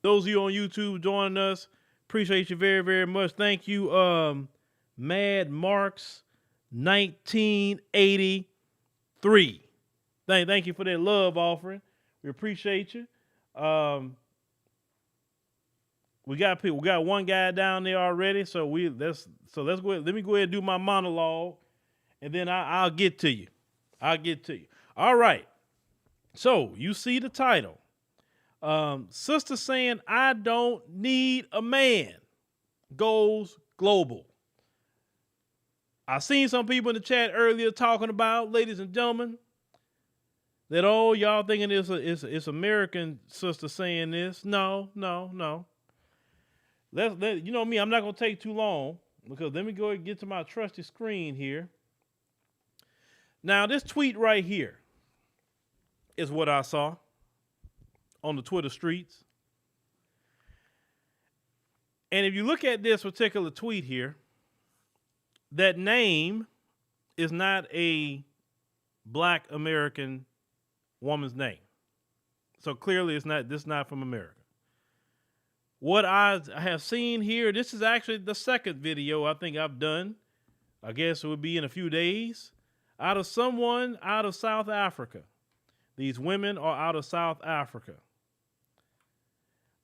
Those of you on YouTube joining us, appreciate you very, very much. Thank you, Mad Marks 1983. Thank you for that love offering. We appreciate you. We got people. We got one guy down there already. So let's go ahead. Let me go ahead and do my monologue, and then I'll get to you. I'll get to you. All right. So you see the title. Sister saying, I don't need a man, goes global. I seen some people in the chat earlier talking about, ladies and gentlemen, that, oh, y'all thinking it's American sister saying this. No. You know me, I'm not going to take too long, because let me go and get to my trusty screen here. Now, this tweet right here is what I saw on the Twitter streets. And if you look at this particular tweet here, that name is not a Black American woman's name. So clearly this is not from America. What I have seen here, this is actually the second video I think I've done. I guess it would be in a few days. Out of someone out of South Africa. These women are out of South Africa.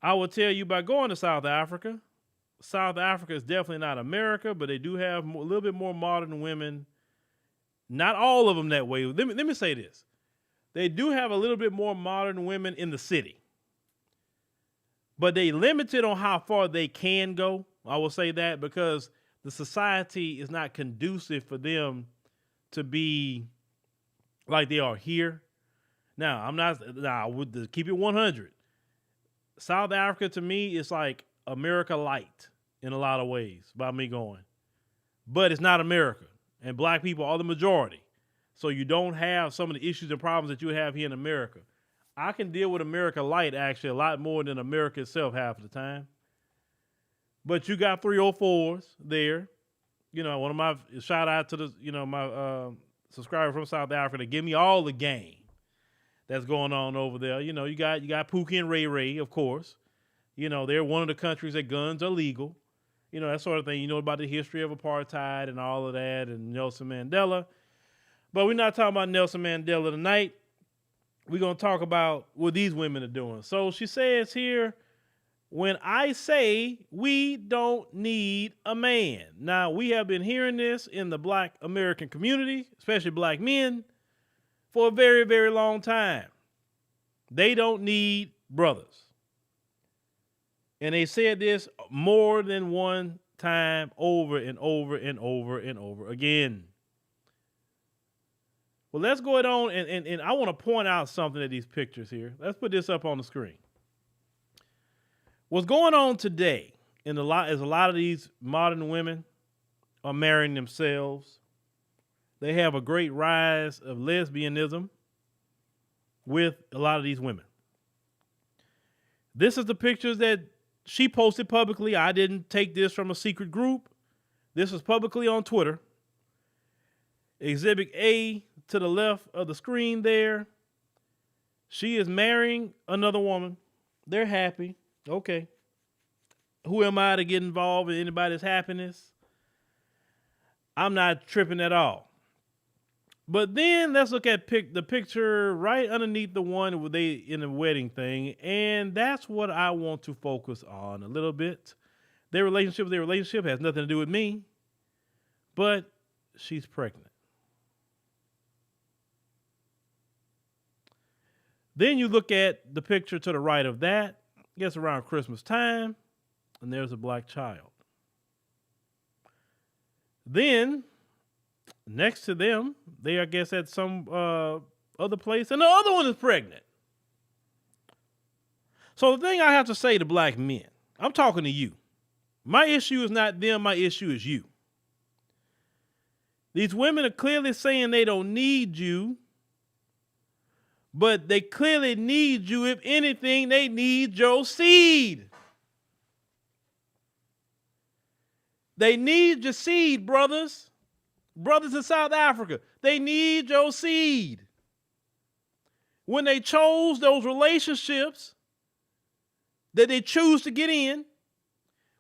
I will tell you, by going to South Africa is definitely not America, but they do have a little bit more modern women. Not all of them that way. Let me say this. They do have a little bit more modern women in the city. But they limited on how far they can go. I will say that, because the society is not conducive for them to be like they are here. Now, I would keep it 100. South Africa to me is like America light in a lot of ways by me going. But it's not America. And Black people are the majority. So you don't have some of the issues and problems that you have here in America. I can deal with America light actually a lot more than America itself half of the time. But you got 304s there. You know, one of my shout out to my subscriber from South Africa to give me all the game that's going on over there. You know, you got Pookie and Ray Ray, of course. You know, they're one of the countries that guns are legal. You know, that sort of thing. You know about the history of apartheid and all of that, and Nelson Mandela. But we're not talking about Nelson Mandela tonight. We're going to talk about what these women are doing. So she says here, when I say we don't need a man. Now, we have been hearing this in the Black American community, especially Black men, for a very, very long time. They don't need brothers. And they said this more than one time, over and over and over and over again. Well, let's go ahead on, and I want to point out something at these pictures here. Let's put this up on the screen. What's going on today is a lot of these modern women are marrying themselves. They have a great rise of lesbianism with a lot of these women. This is the pictures that she posted publicly. I didn't take this from a secret group. This is publicly on Twitter. Exhibit A to the left of the screen there. She is marrying another woman. They're happy. Okay. Who am I to get involved in anybody's happiness? I'm not tripping at all. But then let's look at the picture right underneath the one where they in the wedding thing. And that's what I want to focus on a little bit. Their relationship has nothing to do with me. But she's pregnant. Then you look at the picture to the right of that. I guess around Christmas time. And there's a Black child. Then, next to them, they, I guess, at some other place. And the other one is pregnant. So the thing I have to say to Black men, I'm talking to you. My issue is not them. My issue is you. These women are clearly saying they don't need you. But they clearly need you. If anything, they need your seed. They need your seed, brothers. Brothers in South Africa. They need your seed. When they chose those relationships, that they choose to get in,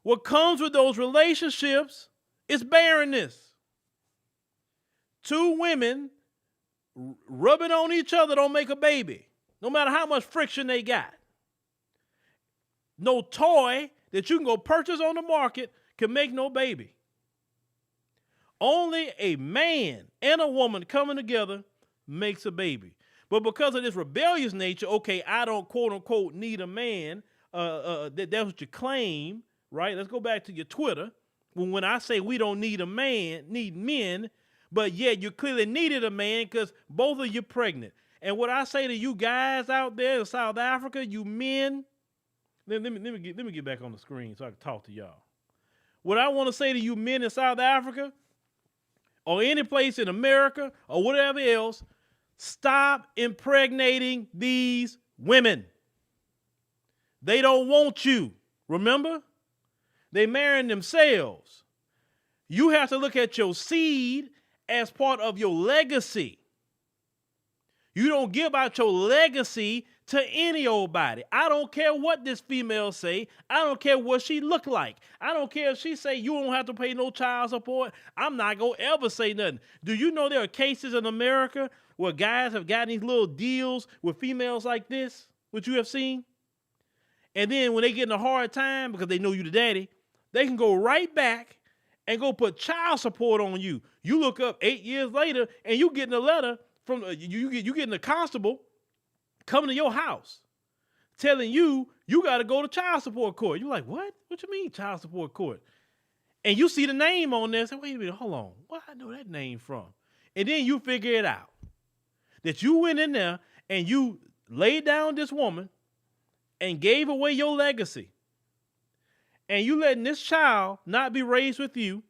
what comes with those relationships is barrenness. Two women rubbing on each other don't make a baby, no matter how much friction they got. No toy that you can go purchase on the market can make no baby. Only a man and a woman coming together makes a baby. But because of this rebellious nature, okay, I don't quote unquote need a man. That's what you claim, right? Let's go back to your Twitter. When I say we don't need a man, need men, but yet you clearly needed a man because both of you pregnant. And what I say to you guys out there in South Africa, you men, let me get back on the screen so I can talk to y'all. What I want to say to you men in South Africa or any place in America or whatever else, stop impregnating these women. They don't want you. Remember? They marrying themselves. You have to look at your seed as part of your legacy. You don't give out your legacy to any old body. I don't care what this female say. I don't care what she look like. I don't care if she say you don't have to pay no child support. I'm not going to ever say nothing. Do you know there are cases in America where guys have gotten these little deals with females like this, which you have seen? And then when they get in a hard time because they know you the daddy, they can go right back and go put child support on you. You look up 8 years later and you getting a letter from you getting a constable coming to your house telling you you got to go to child support court. You're like, what? What you mean child support court? And you see the name on there and say, wait a minute, hold on. Where I know that name from? And then you figure it out. That you went in there and you laid down this woman and gave away your legacy. And you letting this child not be raised with you.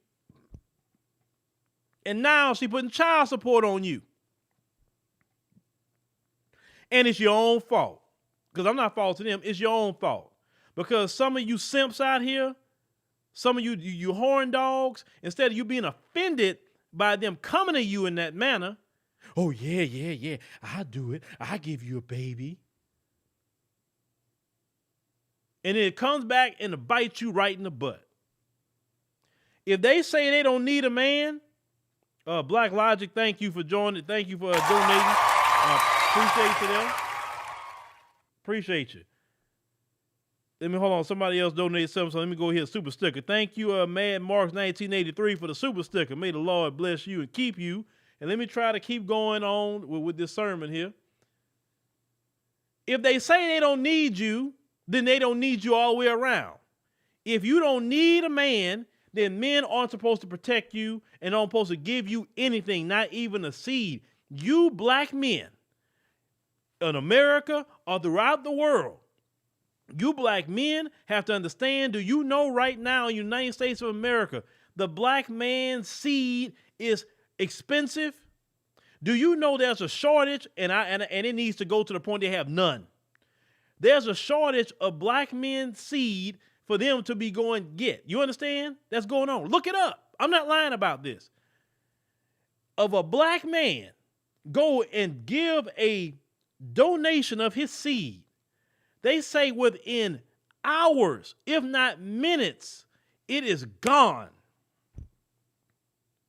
And now she putting child support on you. And it's your own fault. Because I'm not faulting them. It's your own fault. Because some of you simps out here, some of you horn dogs, instead of you being offended by them coming to you in that manner, oh, yeah, I'll do it. I'll give you a baby. And then it comes back and it bites you right in the butt. If they say they don't need a man, Black Logic, thank you for joining. Thank you for donating. Appreciate you them. Appreciate you. Let me hold on. Somebody else donated something, so let me go here. Super sticker. Thank you, Mad Marks 1983 for the super sticker. May the Lord bless you and keep you. And let me try to keep going on with this sermon here. If they say they don't need you, then they don't need you all the way around. If you don't need a man, then men aren't supposed to protect you and aren't supposed to give you anything, not even a seed. You black men in America or throughout the world, you black men have to understand, do you know right now in the United States of America, the black man's seed is expensive? Do you know there's a shortage and it needs to go to the point they have none? There's a shortage of black men's seed for them to be going get. You understand? That's going on. Look it up. I'm not lying about this. Of a black man go and give a donation of his seed, they say within hours, if not minutes, it is gone.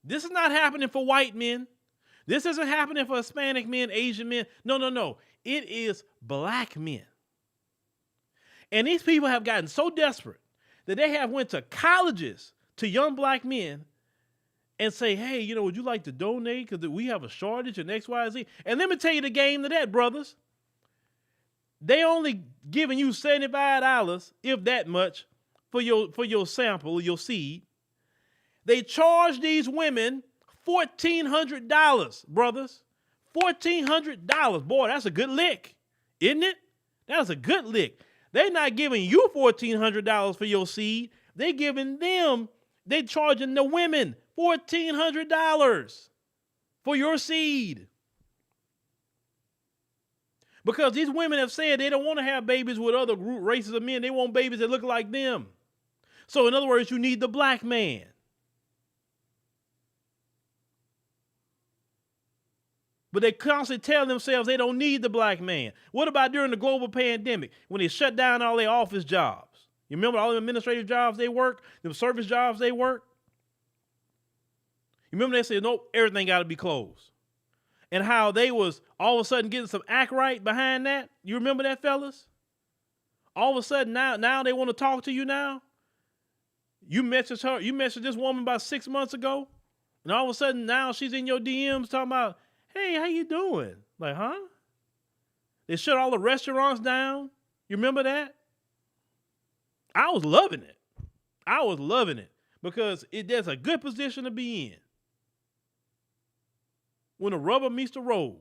This is not happening for white men. This isn't happening for Hispanic men, Asian men. No. It is black men. And these people have gotten so desperate that they have went to colleges to young black men and say, hey, would you like to donate because we have a shortage in X, Y, Z? And let me tell you the game to that, brothers. They only giving you $75, if that much, for your sample, your seed. They charge these women $1,400, brothers. $1,400. Boy, that's a good lick, isn't it? That's a good lick. They're not giving you $1,400 for your seed. They charging the women $1,400 for your seed. Because these women have said they don't want to have babies with other races of men. They want babies that look like them. So in other words, you need the black man. But they constantly tell themselves they don't need the black man. What about during the global pandemic when they shut down all their office jobs? You remember all the administrative jobs they worked, the service jobs they worked? You remember they said, nope, everything got to be closed. And how they was all of a sudden getting some act right behind that? You remember that, fellas? All of a sudden now they want to talk to you now? You messaged this woman about 6 months ago, and all of a sudden now she's in your DMs talking about, hey, how you doing? Like, huh? They shut all the restaurants down. You remember that? I was loving it. I was loving it because there's a good position to be in when the rubber meets the road.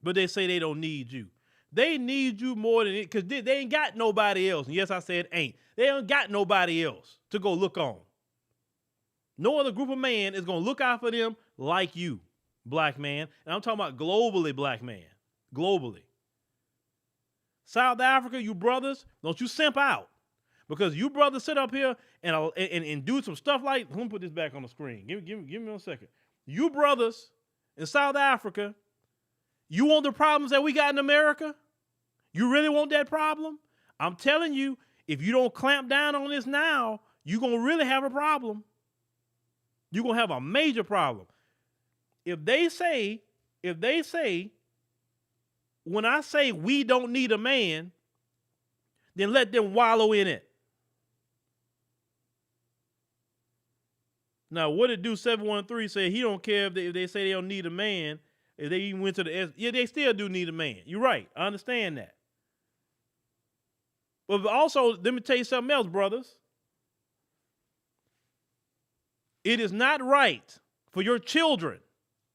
But they say they don't need you. They need you more than it because they ain't got nobody else. And yes, I said ain't. They ain't got nobody else to go look on. No other group of man is going to look out for them like you, black man. And I'm talking about globally, black man. Globally. South Africa, you brothers, don't you simp out. Because you brothers sit up here and do some stuff like, let me put this back on the screen. Give me a second. You brothers in South Africa, you want the problems that we got in America? You really want that problem? I'm telling you, if you don't clamp down on this now, you're going to really have a problem. You're going to have a major problem. If they say, when I say we don't need a man, then let them wallow in it. Now, what did do 713 say? He don't care if they say they don't need a man. If they even went to the yeah, they still do need a man. You're right. I understand that. But also, let me tell you something else, brothers. It is not right for your children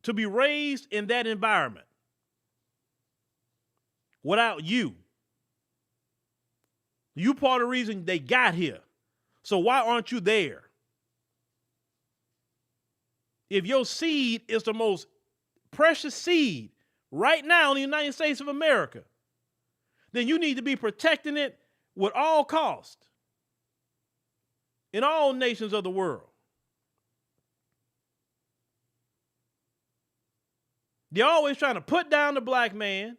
to be raised in that environment without you. You part of the reason they got here. So why aren't you there? If your seed is the most precious seed right now in the United States of America, then you need to be protecting it with all cost in all nations of the world. They're always trying to put down the black man,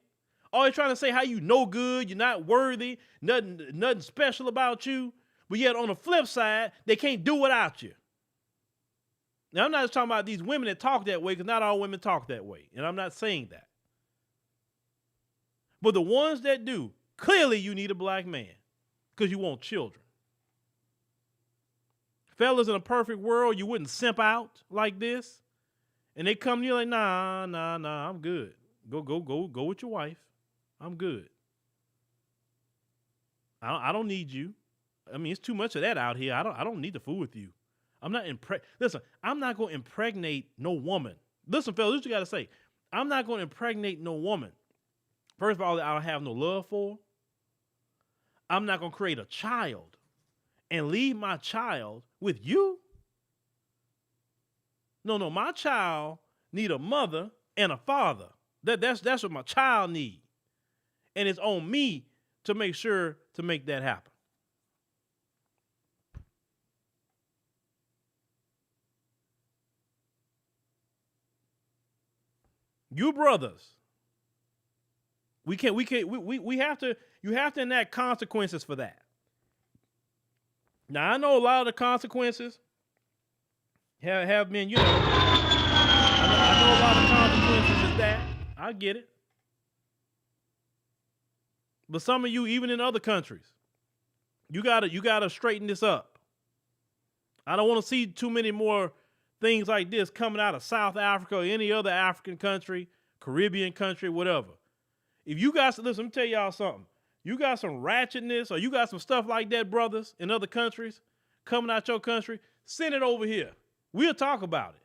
always trying to say how you no good, you're not worthy, nothing special about you, but yet on the flip side, they can't do without you. Now, I'm not just talking about these women that talk that way, because not all women talk that way, and I'm not saying that. But the ones that do, clearly you need a black man, because you want children. Fellas, in a perfect world, you wouldn't simp out like this, and they come to you like, nah, I'm good. Go with your wife. I'm good. I don't need you. I mean, it's too much of that out here. I don't need to fool with you. Listen, I'm not going to impregnate no woman. Listen, fellas, this is what you got to say. I'm not going to impregnate no woman. First of all, I don't have no love for. I'm not going to create a child and leave my child with you. No, my child need a mother and a father. That's what my child need. And it's on me to make sure to make that happen. You brothers, we have to, you have to enact consequences for that. Now, I know a lot of the consequences have been, I know a lot of consequences is that. I get it. But some of you, even in other countries, you gotta straighten this up. I don't want to see too many more things like this coming out of South Africa or any other African country, Caribbean country, whatever. If you guys, listen, let me tell y'all something. You got some ratchetness or you got some stuff like that, brothers, in other countries coming out your country, send it over here. We'll talk about it.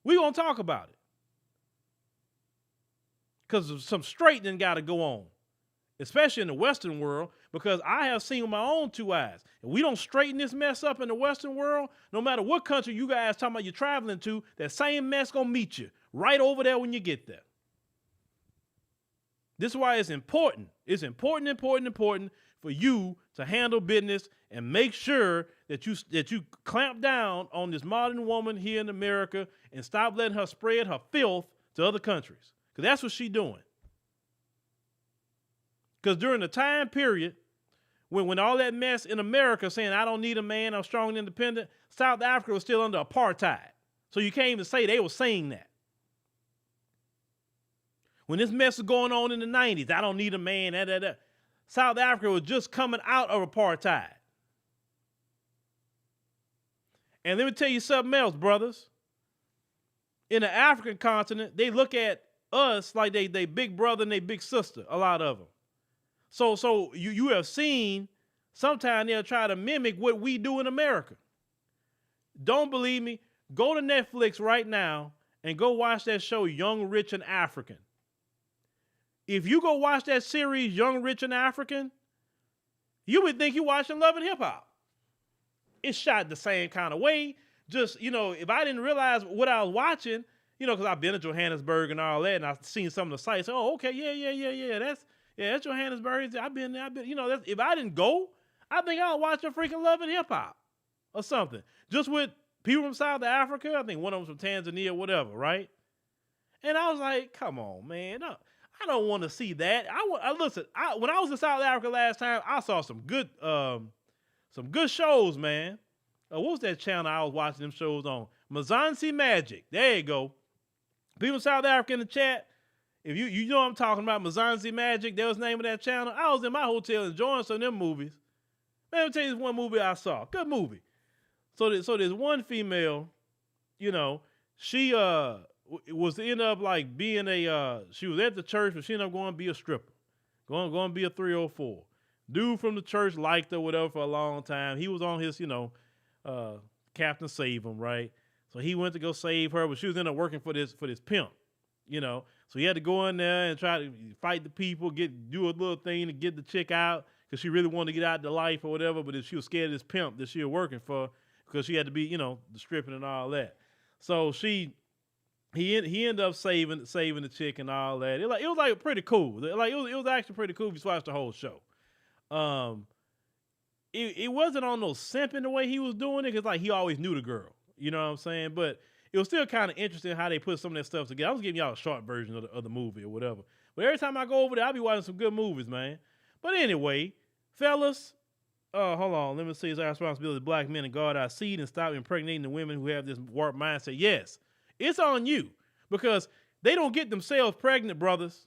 We're going to talk about it. Because some straightening got to go on, especially in the Western world, because I have seen with my own two eyes. And we don't straighten this mess up in the Western world, no matter what country you guys talking about you're traveling to, that same mess going to meet you right over there when you get there. This is why it's important. It's important for you to handle business and make sure that you clamp down on this modern woman here in America and stop letting her spread her filth to other countries. Because that's what she's doing. Because during the time period when all that mess in America saying, I don't need a man, I'm strong and independent, South Africa was still under apartheid. So you can't even say they were saying that. When this mess was going on in the 90s, I don't need a man, South Africa was just coming out of apartheid. And let me tell you something else, brothers. In the African continent, they look at us like they big brother and they big sister, a lot of them. So you have seen sometimes they'll try to mimic what we do in America. Don't believe me? Go to Netflix right now and go watch that show, Young, Rich, and African. If you go watch that series, Young, Rich, and African, you would think you're watching Love and Hip Hop. It's shot the same kind of way. Just, if I didn't realize what I was watching, because I've been to Johannesburg and all that, and I've seen some of the sites. Oh, okay, yeah. That's Johannesburg. I've been, if I didn't go, I think I was watching freaking Love and Hip Hop or something. Just with people from South Africa. I think one of them from Tanzania, whatever, right? And I was like, come on, man. No, I don't want to see that. Listen, when I was in South Africa last time, I saw some good shows, man. What was that channel I was watching them shows on? Mzansi Magic. There you go. People in South Africa in the chat, if you know what I'm talking about, Mzansi Magic, that was the name of that channel. I was in my hotel enjoying some of them movies. Man, let me tell you this one movie I saw. Good movie. So there's one female, she was to end up like being she was at the church, but she ended up going to be a stripper. Going to be a 304. Dude from the church liked her, whatever, for a long time. He was on his, Captain Save Him, right? So he went to go save her, but she was in there working for this pimp, So he had to go in there and try to fight the people, do a little thing to get the chick out, because she really wanted to get out of the life or whatever, but she was scared of this pimp that she was working for, because she had to be, the stripping and all that. So he ended up saving the chick and all that. It was like pretty cool. Like it was actually pretty cool if you watched the whole show. It wasn't on no simping the way he was doing it, because like he always knew the girl. You know what I'm saying? But it was still kind of interesting how they put some of that stuff together. I was giving y'all a short version of the movie or whatever. But every time I go over there, I'll be watching some good movies, man. But anyway, fellas, hold on. Let me see. It's our responsibility as black men to guard our seed and stop impregnating the women who have this warped mindset. Yes, it's on you, because they don't get themselves pregnant, brothers.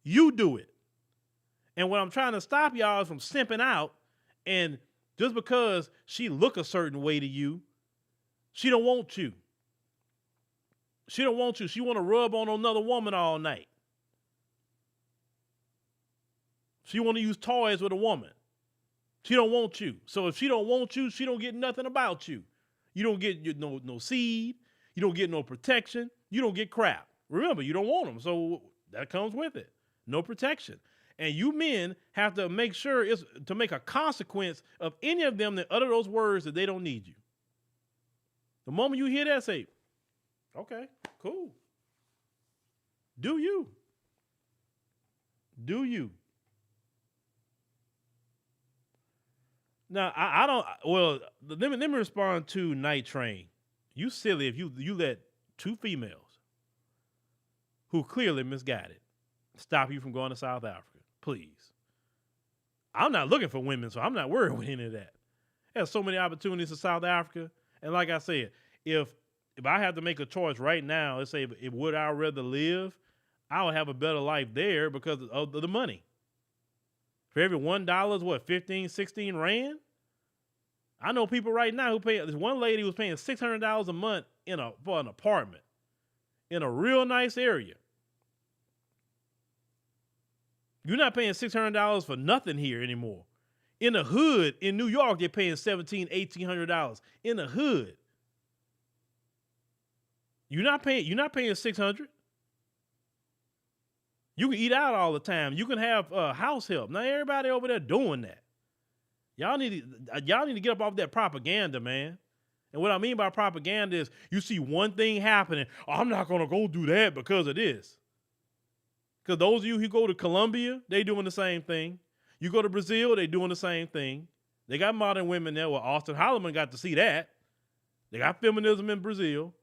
You do it. And what I'm trying to stop y'all is from simping out, and just because she look a certain way to you, she don't want you. She don't want you. She want to rub on another woman all night. She want to use toys with a woman. She don't want you. So if she don't want you, she don't get nothing about you. You don't get no seed. You don't get no protection. You don't get crap. Remember, you don't want them. So that comes with it. No protection. And you men have to make sure it's to make a consequence of any of them that utter those words that they don't need you. The moment you hear that, say, okay, cool. Do you? Do you? Now, I don't, well, let me respond to Night Train. You silly if you let two females who clearly misguided stop you from going to South Africa. Please. I'm not looking for women, so I'm not worried with any of that. There's so many opportunities in South Africa. And like I said, if I have to make a choice right now, let's say, if would I rather live, I would have a better life there because of the money. For every $1 is what, 15, 16 rand? I know people right now who pay, this one lady was paying $600 a month for an apartment in a real nice area. You're not paying $600 for nothing here anymore. In the hood, in New York, they're paying $1,700, $1,800 in the hood. You're not paying $600. You can eat out all the time. You can have house help. Not everybody over there doing that. Y'all need to get up off that propaganda, man. And what I mean by propaganda is you see one thing happening. Oh, I'm not going to go do that because of this. Because those of you who go to Colombia, they doing the same thing. You go to Brazil, they doing the same thing. They got modern women there. Well, Austin Holloman got to see that. They got feminism in Brazil.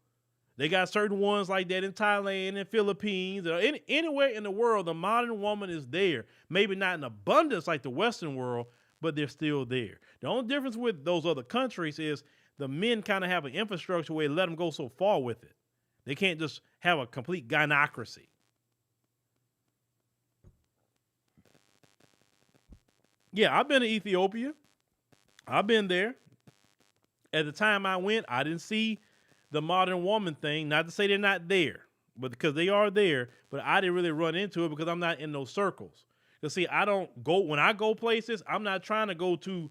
They got certain ones like that in Thailand and Philippines or anywhere in the world. The modern woman is there. Maybe not in abundance like the Western world, but they're still there. The only difference with those other countries is the men kind of have an infrastructure where they let them go so far with it. They can't just have a complete gynocracy. Yeah, I've been to Ethiopia. I've been there. At the time I went, I didn't see the modern woman thing. Not to say they're not there, but because they are there, but I didn't really run into it because I'm not in those circles. Because see, I don't go when I go places, I'm not trying to go to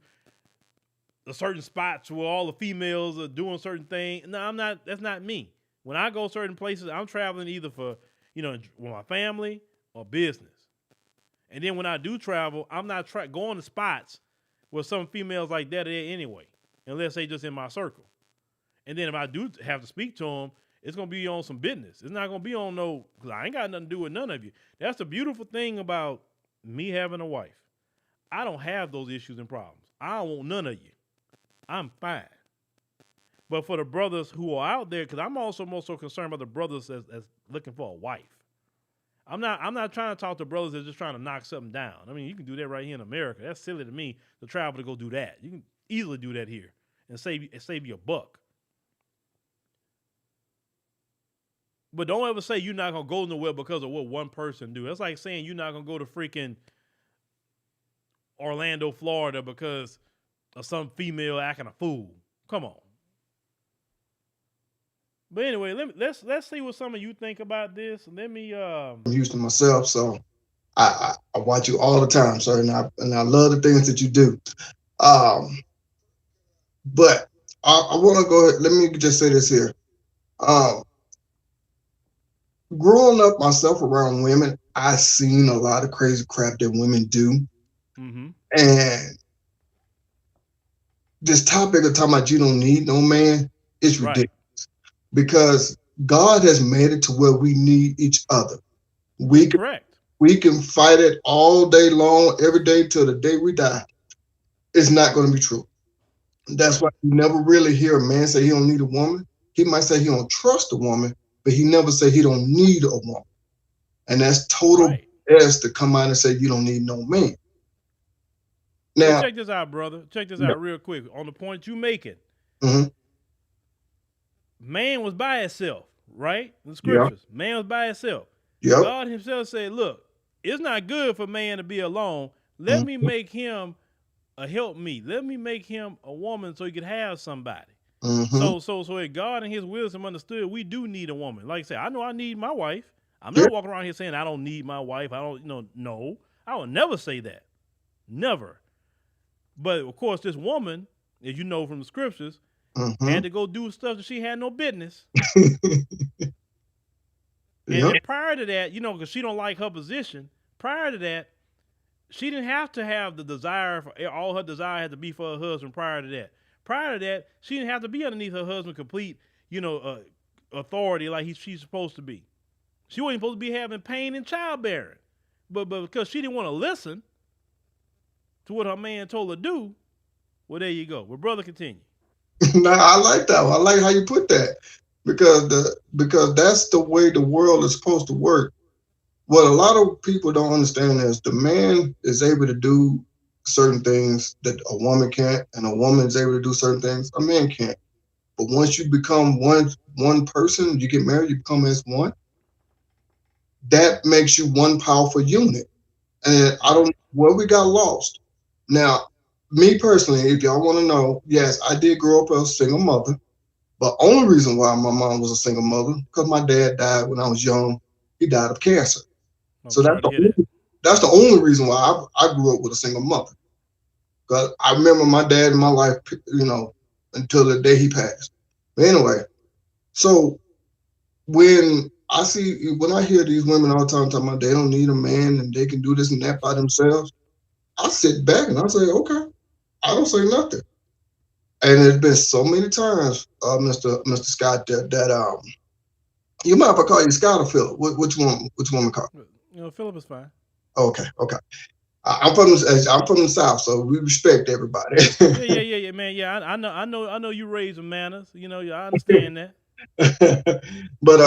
a certain spots where all the females are doing certain things. No, I'm not. That's not me. When I go certain places, I'm traveling either for, with my family or business. And then when I do travel, I'm not going to spots where some females like that are there anyway, unless they just in my circle. And then if I do have to speak to them, it's going to be on some business. It's not going to be on no, because I ain't got nothing to do with none of you. That's the beautiful thing about me having a wife. I don't have those issues and problems. I don't want none of you. I'm fine. But for the brothers who are out there, because I'm also more so concerned about the brothers as looking for a wife. I'm not trying to talk to brothers that's just trying to knock something down. I mean, you can do that right here in America. That's silly to me to travel to go do that. You can easily do that here and save you a buck. But don't ever say you're not gonna go nowhere because of what one person do. That's like saying you're not gonna go to freaking Orlando, Florida because of some female acting a fool. Come on. But anyway, let's see what some of you think about this. Let me I'm Houston myself, so I watch you all the time, sir, and I love the things that you do. Um, but I want to go ahead. Let me just say this here. Um, Growing up myself around women, I seen a lot of crazy crap that women do, mm-hmm. and this topic of talking about you don't need no man is Right. ridiculous because God has made it to where we need each other. That's We can, correct. we can fight it all day long, every day till the day we die. It's not going to be true. That's Right. why you never really hear a man say he don't need a woman. He might say he don't trust a woman, but he never say he don't need a woman. And that's total Right. BS to come out and say you don't need no man. But Now, check this out, brother. Check this yeah, out real quick. On the point you making, hmm man was by itself, right? In the yeah, scriptures, man was by itself. yep, God himself said, look, it's not good for man to be alone. Let me hmm make him a help me. Let me make him a woman so he could have somebody. hmm So if God and his wisdom understood, we do need a woman. Like I said, I know I need my wife. I'm yeah, not walking around here saying I don't need my wife. I don't, no. I would never say that. Never. But of course, this woman, as you know from the scriptures, hmm had to go do stuff that she had no business. And, yep, and prior to that, because she don't like her position, prior to that, she didn't have to have the desire for all her desire had to be for her husband prior to that. Prior to that, she didn't have to be underneath her husband complete, authority like she's supposed to be. She wasn't supposed to be having pain in childbearing. But because she didn't want to listen to what her man told her to do, well, there you go. Well, brother, continue. now I like that one. I like how you put that because that's the way the world is supposed to work. What a lot of people don't understand is the man is able to do certain things that a woman can't, and a woman is able to do certain things a man can't. But once you become one person, you get married, you become as one. That makes you one powerful unit. And I don't Right. where we got lost. Now, me personally, if y'all want to know, yes, I did grow up as a single mother. But only reason why my mom was a single mother because my dad died when I was young. He died of cancer. I'm So sorry to hear that. that's the only reason why I grew up with a single mother. Because I remember my dad in my life, until the day he passed. But anyway, so when I hear these women all the time talking about they don't need a man and they can do this and that by themselves, I sit back and I say, okay, I don't say nothing. And there's been so many times, Mr. Scott, that you mind if I call you Scott or Phillip? Which one? Which one we call? Philip is fine. Okay, okay. I'm from the South, so we respect everybody. Yeah, man. Yeah, I know you raised with manners. I understand that. But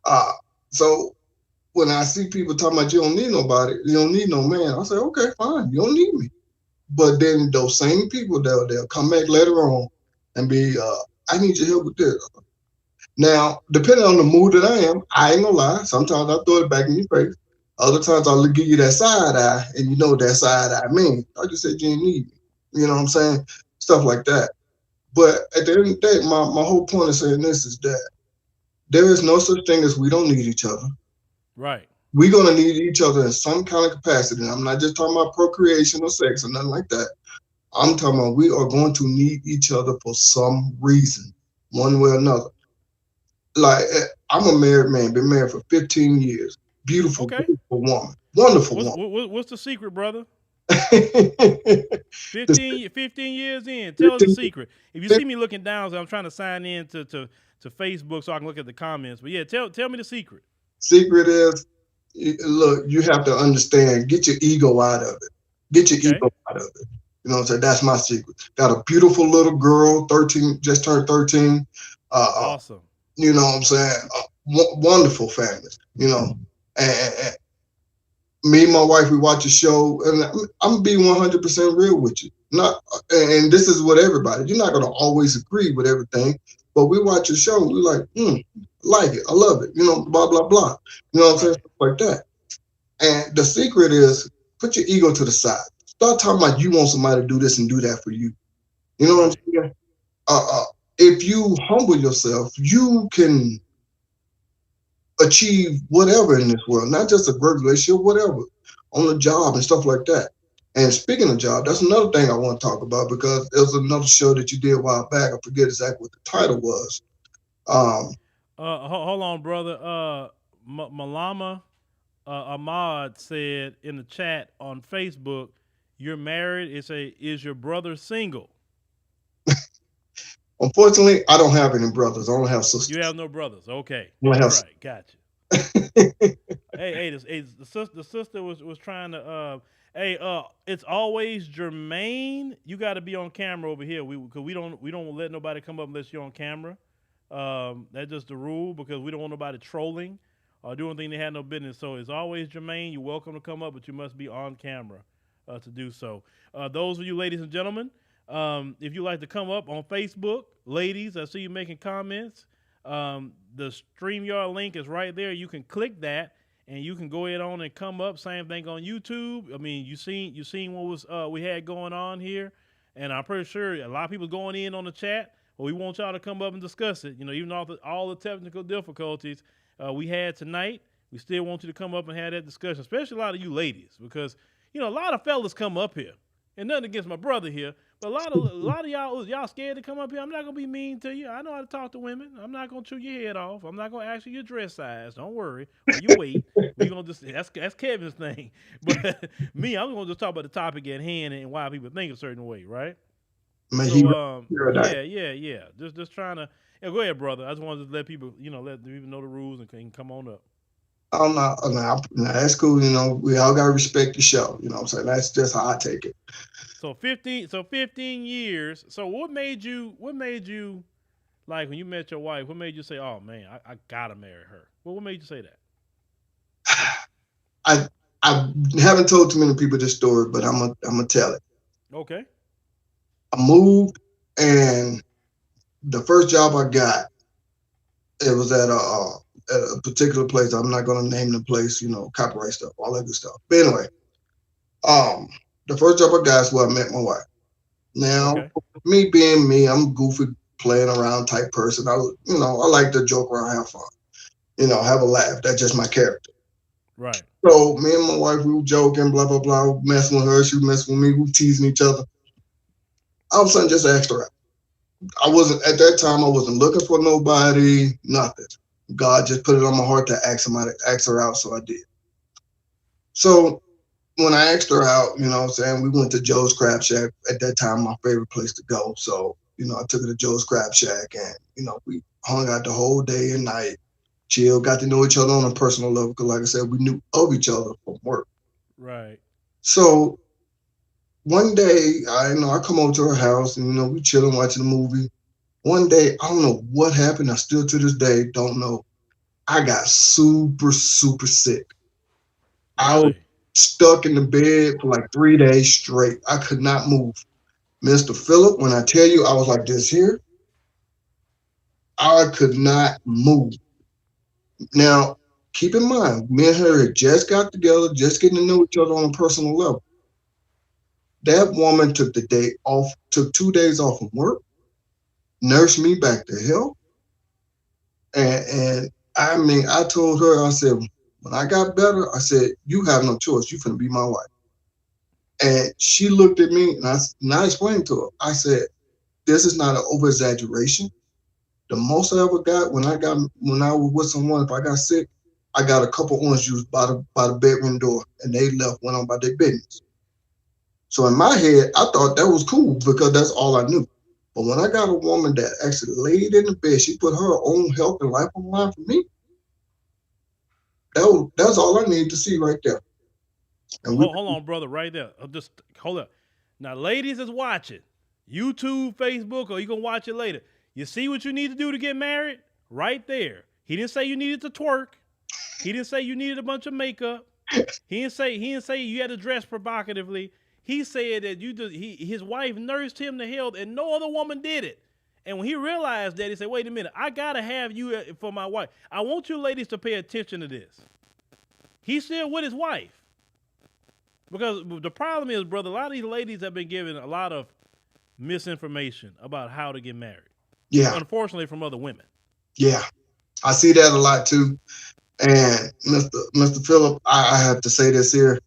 uh, so when I see people talking about you don't need nobody, you don't need no man, I say, okay, fine, you don't need me. But then those same people they'll come back later on and be, I need your help with this. Now, depending on the mood that I am, I ain't gonna lie. Sometimes I throw it back in your face. Other times I'll give you that side eye, and you know what that side eye means. I just said you didn't need me. You know what I'm saying? Stuff like that. But at the end of the day, my whole point of saying this is that there is no such thing as we don't need each other. Right. We're gonna need each other in some kind of capacity. And I'm not just talking about procreation or sex or nothing like that. I'm talking about we are going to need each other for some reason, one way or another. Like I'm a married man, been married for 15 years. Beautiful, Okay. beautiful woman, wonderful What's woman. what's the secret, brother? The 15 years in. Tell us the 15, secret. If you see me looking down, so I'm trying to sign in to Facebook so I can look at the comments. But yeah, tell me the secret. secret is, look, you have to understand, get your ego out of it. Get your Okay. ego out of it. You know what I'm saying? That's my secret. Got a beautiful little girl, 13, just turned 13. Uh, uh, Awesome. you know what I'm saying? Wonderful families, you know. And me and my wife, we watch a show, and I'm gonna be 100% real with you. Not, and this is with everybody. You're not gonna always agree with everything, but we watch a show, we like, like it, I love it, you know, blah blah blah. You know what I'm saying? Right. Stuff like that. And the secret is put your ego to the side. Start talking about you want somebody to do this and do that for you. You know what I'm Right. saying? If you humble yourself, you can achieve whatever in this world, not just a great relationship, whatever, on the job and stuff like that. And speaking of job, that's another thing I want to talk about because there was another show that you did a while back. I forget exactly what the title was. Um, Hold on, brother. Malama Ahmad said in the chat on Facebook, "You're married. Is your brother single? Unfortunately, I don't have any brothers. I only have You sisters. have no brothers. Okay. I only All have. right. Gotcha. The sister was trying to it's always Jermaine. You got to be on camera over here. Because we don't let nobody come up unless you're on camera. That's just the rule because we don't want nobody trolling or doing anything they had no business. So it's always Jermaine. You're welcome to come up, but you must be on camera to do so. Those of you, ladies and gentlemen, if you like to come up on Facebook, ladies, I see you making comments. The StreamYard link is right there. You can click that and you can go ahead on and come up. Same thing on YouTube. I mean, you seen what was we had going on here, and I'm pretty sure a lot of people going in on the chat. But we want y'all to come up and discuss it. You know, even all the technical difficulties we had tonight, we still want you to come up and have that discussion. Especially a lot of you ladies, because a lot of fellas come up here, and nothing against my brother here, but a lot of y'all scared to come up here. I'm not gonna be mean to you. I know how to talk to women. I'm not gonna chew your head off. I'm not gonna ask you your dress size. Don't worry. Or you wait. We gonna just that's Kevin's thing. But me, I'm gonna just talk about the topic at hand and why people think a certain way, right? Man, he So paradise. yeah. Just trying to go ahead, brother. I just wanted to let people let people know the rules and can come on up. I'm not, that's cool. You know, we all gotta respect the show. You know what I'm saying? That's just how I take it. So 15 years. So what made you like when you met your wife? What made you say, "Oh man, I gotta marry her"? Well, what made you say that? I I haven't told too many people this story, but I'm gonna tell it. Okay. I moved, and the first job I got, it was at a particular place. I'm not gonna name the place, you know, copyright stuff, all that good stuff. But anyway, um, the first job I got is where I met my wife. Now, Okay. me being me, I'm goofy, playing around type person. I like to joke around, have fun, have a laugh. That's just my character. Right. So me and my wife, we were joking, blah blah blah, messing with her, she was messing with me, we were teasing each other. All of a sudden, just asked her out. I wasn't at that time. I wasn't looking for nobody, nothing. God just put it on my heart to ask her out, so I did. So when I asked her out, what I'm saying, we went to Joe's Crab Shack at that time, my favorite place to go. So I took her to Joe's Crab Shack, and we hung out the whole day and night, chill, got to know each other on a personal level. Because, like I said, we knew of each other from work. Right. So one day, I come over to her house, and we chilling watching a movie. One day, I don't know what happened. I still to this day don't know. I got super, super sick. I was Really? stuck in the bed for like 3 days straight. I could not move. Mr. Phillip, when I tell you I was like this here, I could not move. Now, keep in mind, me and her had just got together, just getting to know each other on a personal level. That woman took the day off, took 2 days off from work, nursed me back to health. And I mean, I told her, I said, when I got better, I said, you have no choice. You finna be my wife. And she looked at me and I explained to her, I said, this is not an over exaggeration. The most I ever got when I was with someone, if I got sick, I got a couple orange juice by the bedroom door, and they left, went on by their business. So in my head, I thought that was cool because that's all I knew. But when I got a woman that actually laid in the bed, she put her own health and life on the line for me. That's all I needed to see right there. And we, Hold on, brother, right there. Just hold up. Now, ladies is watching YouTube, Facebook, or you can watch it later. You see what you need to do to get married? Right there. He didn't say you needed to twerk. He didn't say you needed a bunch of makeup. He didn't say you had to dress provocatively. He said that his wife nursed him to health and no other woman did it. And when he realized that, he said, "Wait a minute, I gotta have you for my wife. I want you ladies to pay attention to this." He's still with his wife. Because the problem is, brother, a lot of these ladies have been given a lot of misinformation about how to get married. yeah, Unfortunately, from other women. yeah, I see that a lot too. And Mr. Phillip, I have to say this here.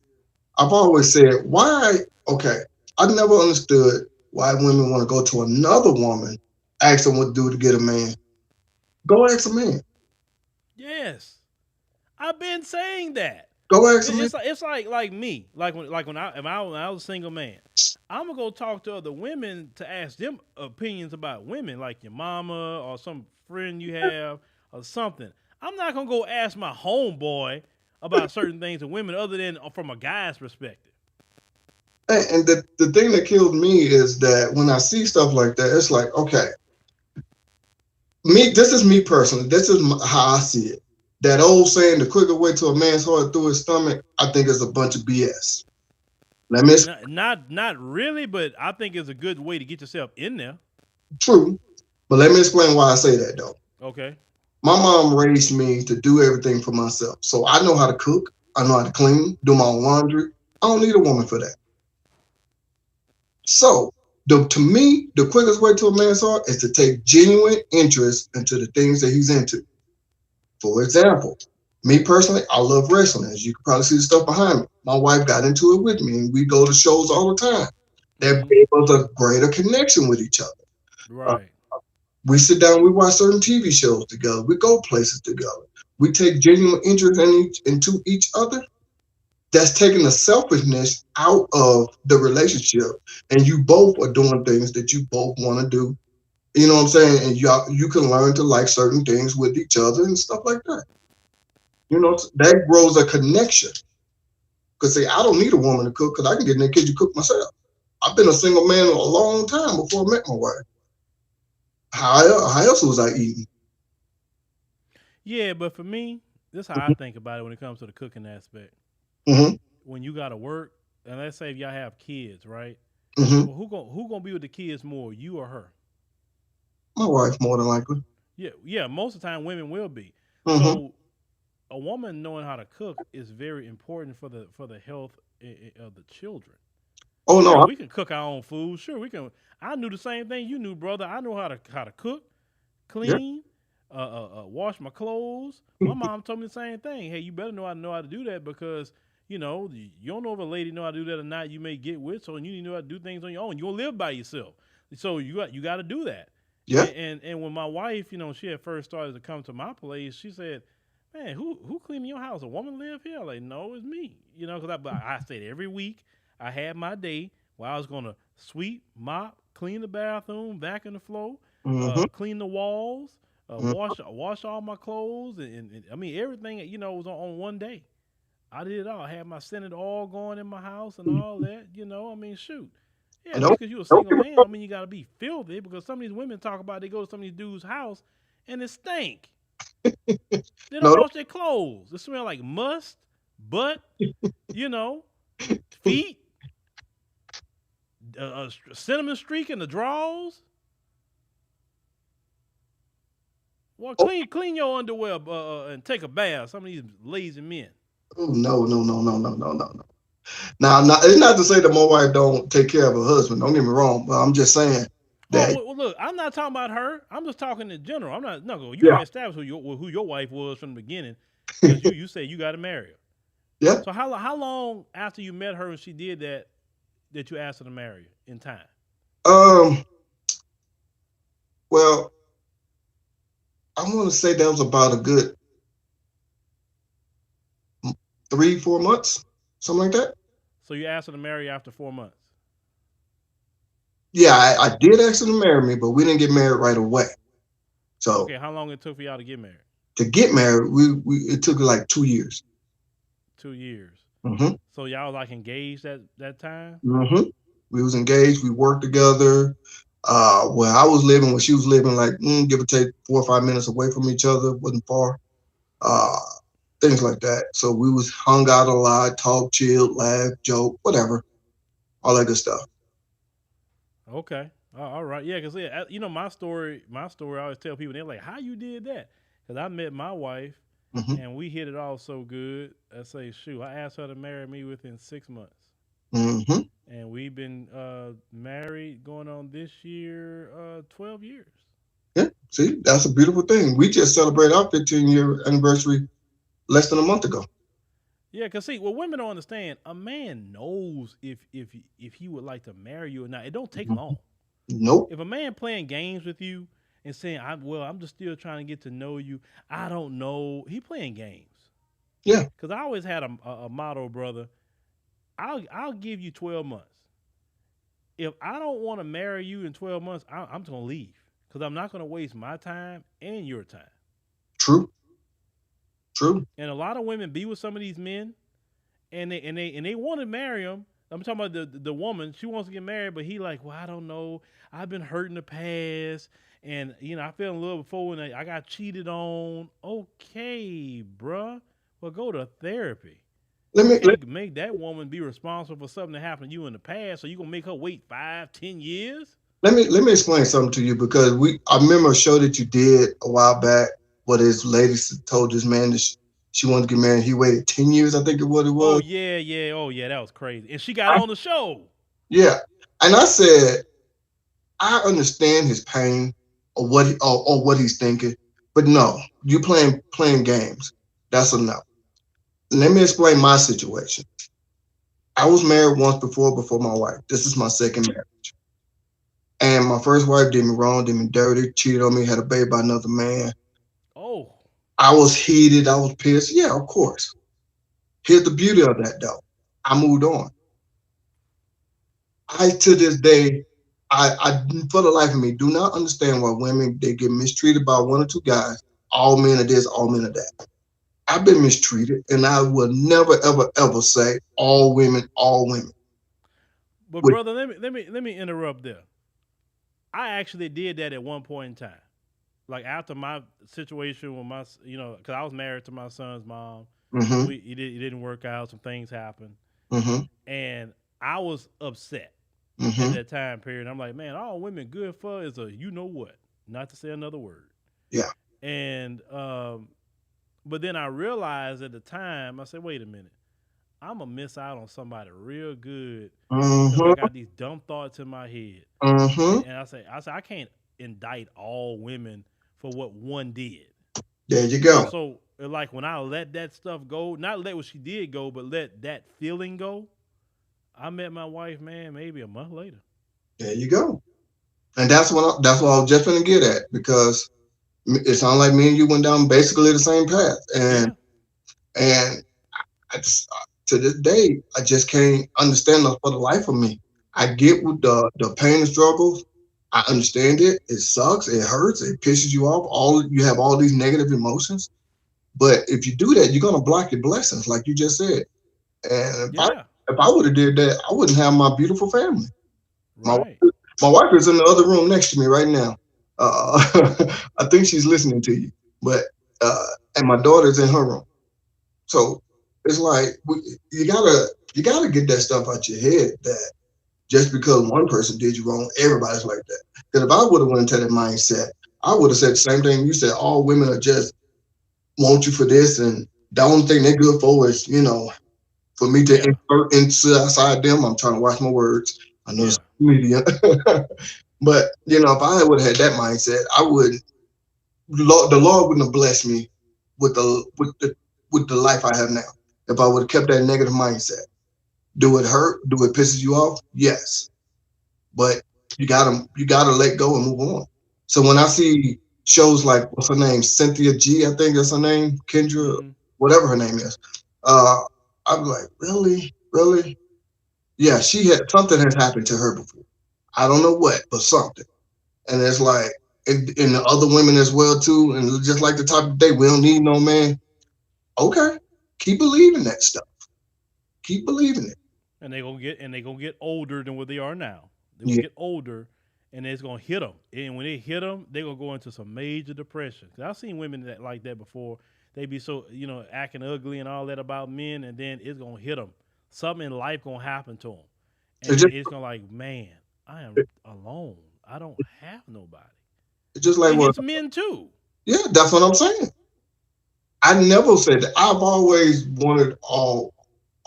I've always said, why? Okay, I never understood why women want to go to another woman, ask them what to do to get a man. Go ask a man. Yes, I've been saying that. Go ask a man. It's like me. Like when I was a single man, I'm gonna go talk to other women to ask them opinions about women, like your mama or some friend you have or something. I'm not gonna go ask my homeboy about certain things of women other than from a guy's perspective. And the thing that kills me is that when I see stuff like that, it's like, okay, me. This is me personally. This is how I see it. That old saying, "The quicker way to a man's heart through his stomach," I think is a bunch of BS. Let me Not really, but I think it's a good way to get yourself in there. true, but let me explain why I say that though. Okay. My mom raised me to do everything for myself, so I know how to cook. I know how to clean, do my own laundry. I don't need a woman for that. So, to me, the quickest way to a man's heart is to take genuine interest into the things that he's into. For example, me personally, I love wrestling. As you can probably see the stuff behind me. My wife got into it with me, and we go to shows all the time. That Mm-hmm. gave us a greater connection with each other. Uh, Right. we sit down, we watch certain TV shows together. We go places together. We take genuine interest into each other. That's taking the selfishness out of the relationship, and you both are doing things that you both want to do. You know what I'm saying? And you can learn to like certain things with each other and stuff like that. You know, that grows a connection. Because say, I don't need a woman to cook because I can get in the kitchen and cook myself. I've been a single man a long time before I met my wife. How else was I eating? Yeah, but for me, this is how I think about it when it comes to the cooking aspect. Mm-hmm. When you gotta work, and let's say if y'all have kids, right? Mm-hmm. Well, who gonna be with the kids more, you or her? My wife, more than likely. Yeah. Most of the time, women will be. Mm-hmm. So a woman knowing how to cook is very important for the health of the children. Oh Sure, no. we can cook our own food. Sure, we can. I knew the same thing you knew, brother. I know how to cook, Yeah. clean, wash my clothes. My mom told me the same thing. Hey, you better know how to do that because you don't know if a lady know how to do that or not. You may get with, so you need to know how to do things on your own. You gonna live by yourself, so you got to do that. Yeah. And when my wife, she had first started to come to my place, she said, "Man, who cleaning your house? A woman live here?" I'm like, no, it's me. Because I stayed every week. I had my day where I was gonna sweep, mop, clean the bathroom, vacuum the floor, Mm-hmm. clean the walls, Mm-hmm. wash all my clothes, and I mean everything. Was on one day. I did it all. I had my Senate all going in my house and all that. I mean, shoot. Yeah, Don't just because you're a don't single give man, a don't mean you gotta be filthy. Because some of these women talk about they go to some of these dudes' house and it stink. They don't no. wash their clothes. It smell like must, butt, you know, feet, cinnamon streak in the drawers. Well, Oh, clean your underwear and take a bath. Some of these lazy men. no. Now, it's not to say that my wife don't take care of her husband. Don't get me wrong, but I'm just saying Oh that well, look, I'm not talking about her. I'm just talking in general. I'm not. No, you yeah, already established who your wife was from the beginning, because you say you got to marry her. yeah. So how long after you met her and she did that you asked her to marry you in time? Um, well, I want to say that was about a good 3, 4 months, something like that. So you asked her to marry you after 4 months. Yeah, I did ask her to marry me, but we didn't get married right away. So Okay, how long it took for y'all to get married? to get married, we it took like 2 years. 2 years. Mm-hmm. So y'all like engaged at that time? Mm-hmm. We was engaged. We worked together. Where I was living, where she was living, like give or take 4 or 5 minutes away from each other, wasn't far. Uh, Things like that. So we was hung out a lot, talk, chill, laugh, joke, whatever, all that good stuff. Okay. All right. Yeah, because my story. My story. I always tell people they're like, "How you did that?" Because I met my wife Mm-hmm. and we hit it off so good. I say, shoot, I asked her to marry me within 6 months, Mm-hmm. and we've been married going on this year 12 years. Yeah. See, that's a beautiful thing. We just celebrated our 15-year anniversary less than a month ago. Yeah, cause see, what women don't understand, a man knows if he would like to marry you or not. It don't take Mhm. long. Nope. If a man playing games with you and saying, I'm just still trying to get to know you. I don't know. He playing games. Yeah. Cause I always had a motto, brother. I'll give you 12 months. If I don't want to marry you in 12 months, I'm just gonna leave. Cause I'm not gonna waste my time and your time. True. True. And a lot of women be with some of these men and they want to marry him. I'm talking about the woman. She wants to get married, but he like, well, I don't know. I've been hurt in the past, and I fell in love before, and I got cheated on. Okay, bruh. Well, go to therapy. Let You me let, can't make that woman be responsible for something that happened to you in the past. So you gonna make her wait 5, 10 years? let me explain something to you because I remember a show that you did a while back where this lady told this man that she wanted to get married. He waited 10 years, I think it what it Oh was. yeah, yeah. Oh yeah, that was crazy. And she got I, on the show. yeah, and I said I understand his pain or what he's thinking, but no, you playing games. That's enough. Let me explain my situation. I was married once before my wife. This is my second marriage. And my first wife did me wrong, did me dirty, cheated on me, had a baby by another man. Oh, I was heated, I was pissed. Yeah, of course. Here's the beauty of that though. I moved on. I to this day, I for the life of me do not understand why women they get mistreated by one or two guys. All men are this, all men are that. I've been mistreated, and I will never, ever, ever say all women, all women. but Which, brother, let me interrupt there. I actually did that at one point in time. Like after my situation with because I was married to my son's mom. mm-hmm, It didn't work out. Some things happened, mm-hmm, and I was upset at mm-hmm, that time period. I'm like, man, all women good for is a you know what, not to say another word. yeah, And but then I realized at the time, I said, wait a minute, I'm gonna miss out on somebody real good because I mm-hmm, got these dumb thoughts in my head. mm-hmm. And I can't indict all women for what one did. There you So go. so like when I let that stuff go, not let what she did go, but let that feeling go. I met my wife, man, maybe a month later. There you go. And that's what I was just gonna get at because it sounds like me and you went down basically the same path, Yeah, and I just, to this day I just can't understand that for the life of me. I get with the pain and struggles. I understand it. It sucks. It hurts. It pisses you off. All you have all these negative emotions. But if you do that, you're gonna block your blessings, like you just said. And yeah, if I would have did that, I wouldn't have my beautiful family. My Right. my wife is in the other room next to me right now. I think she's listening to you, but uh, and my daughter's in her room. So it's like you gotta get that stuff out your head that just because one person did you wrong, everybody's like that. Because if I would have went into that mindset, I would have said the same thing you said. All women are just want you for this, and the only thing they're good for is for me to Yeah. insert inside them. I'm trying to watch my words. I know it's Yeah. media, but if I would have had that mindset, I would. The Lord wouldn't have blessed me with the life I have now. If I would have kept that negative mindset, do it hurt? Do it pisses you off? Yes, but you gotta let go and move on. So when I see shows like what's her name, Cynthia G, I think that's her name, Kendra, Mm-hmm. whatever her name is, uh, I'm like, really, really? Yeah, she had something has happened to her before. I don't know what, but something. And it's like, and the other women as well too. And just like the topic today, we don't need no man. Okay, keep believing that stuff. Keep believing it. And they gonna get older than what they are now. They're gonna Yeah, get older, and it's gonna hit them. And when they hit them, they're gonna go into some major depression. Cause I've seen women that like that before. They be so acting ugly and all that about men, and then it's gonna hit them. Something in life gonna happen to them, and it's then just it's gonna like, man, I am alone. I don't have nobody. it's just like It what. hits men too. Yeah, that's what I'm saying. I never said that. I've always wanted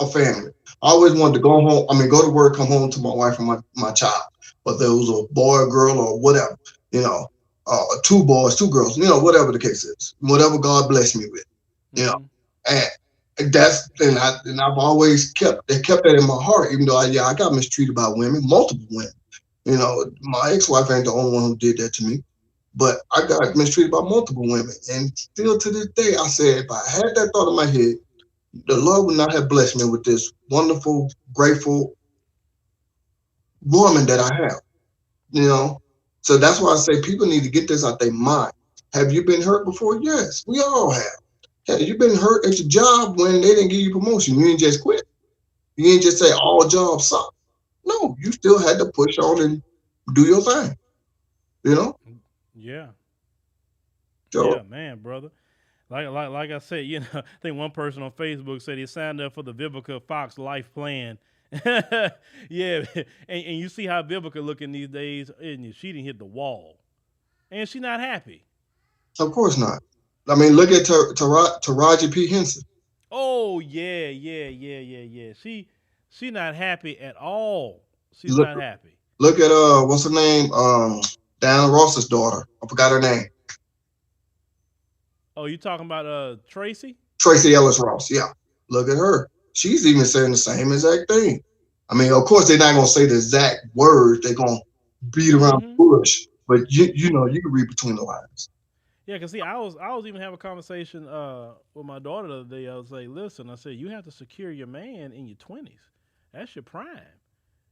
a family. I always wanted to go home. I mean, go to work, come home to my wife and my child, whether it was a boy, or girl, or whatever. You know, two boys, two girls. Whatever the case is, whatever God blessed me with. You know, Mm-hmm. and that's and I've always kept that in my heart. Even though I got mistreated by women, multiple women. My ex-wife ain't the only one who did that to me. But I got mistreated by multiple women. And still to this day, I said, if I had that thought in my head, the Lord would not have blessed me with this wonderful, grateful woman that I have, you know? So that's why I say people need to get this out their mind. Have you been hurt before? Yes, we all have. Have you been hurt at your job when they didn't give you promotion? You didn't just quit. You didn't just say all jobs suck. No, you still had to push on and do your thing, you know? Yeah. So Yeah, man, brother. Like I said, I think one person on Facebook said he signed up for the Vivica Fox life plan. Yeah, and you see how Vivica looking these days, and she didn't hit the wall, and she not happy. of course not. I mean, look at Taraji P. Henson. Oh yeah, yeah, yeah, yeah, yeah. She not happy at all. She's Look, not happy. look at what's her name? Diana Ross's daughter. I forgot her name. Oh, you talking about Tracy? Tracy Ellis Ross. Yeah. Look at her. She's even saying the same exact thing. I mean, of course, they're not gonna say the exact words. They're gonna beat around Mm-hmm. the bush, but you can read between the lines. Yeah, cause see, I was even having a conversation with my daughter the other day. I was like, listen, I said you have to secure your man in your 20s. That's your prime.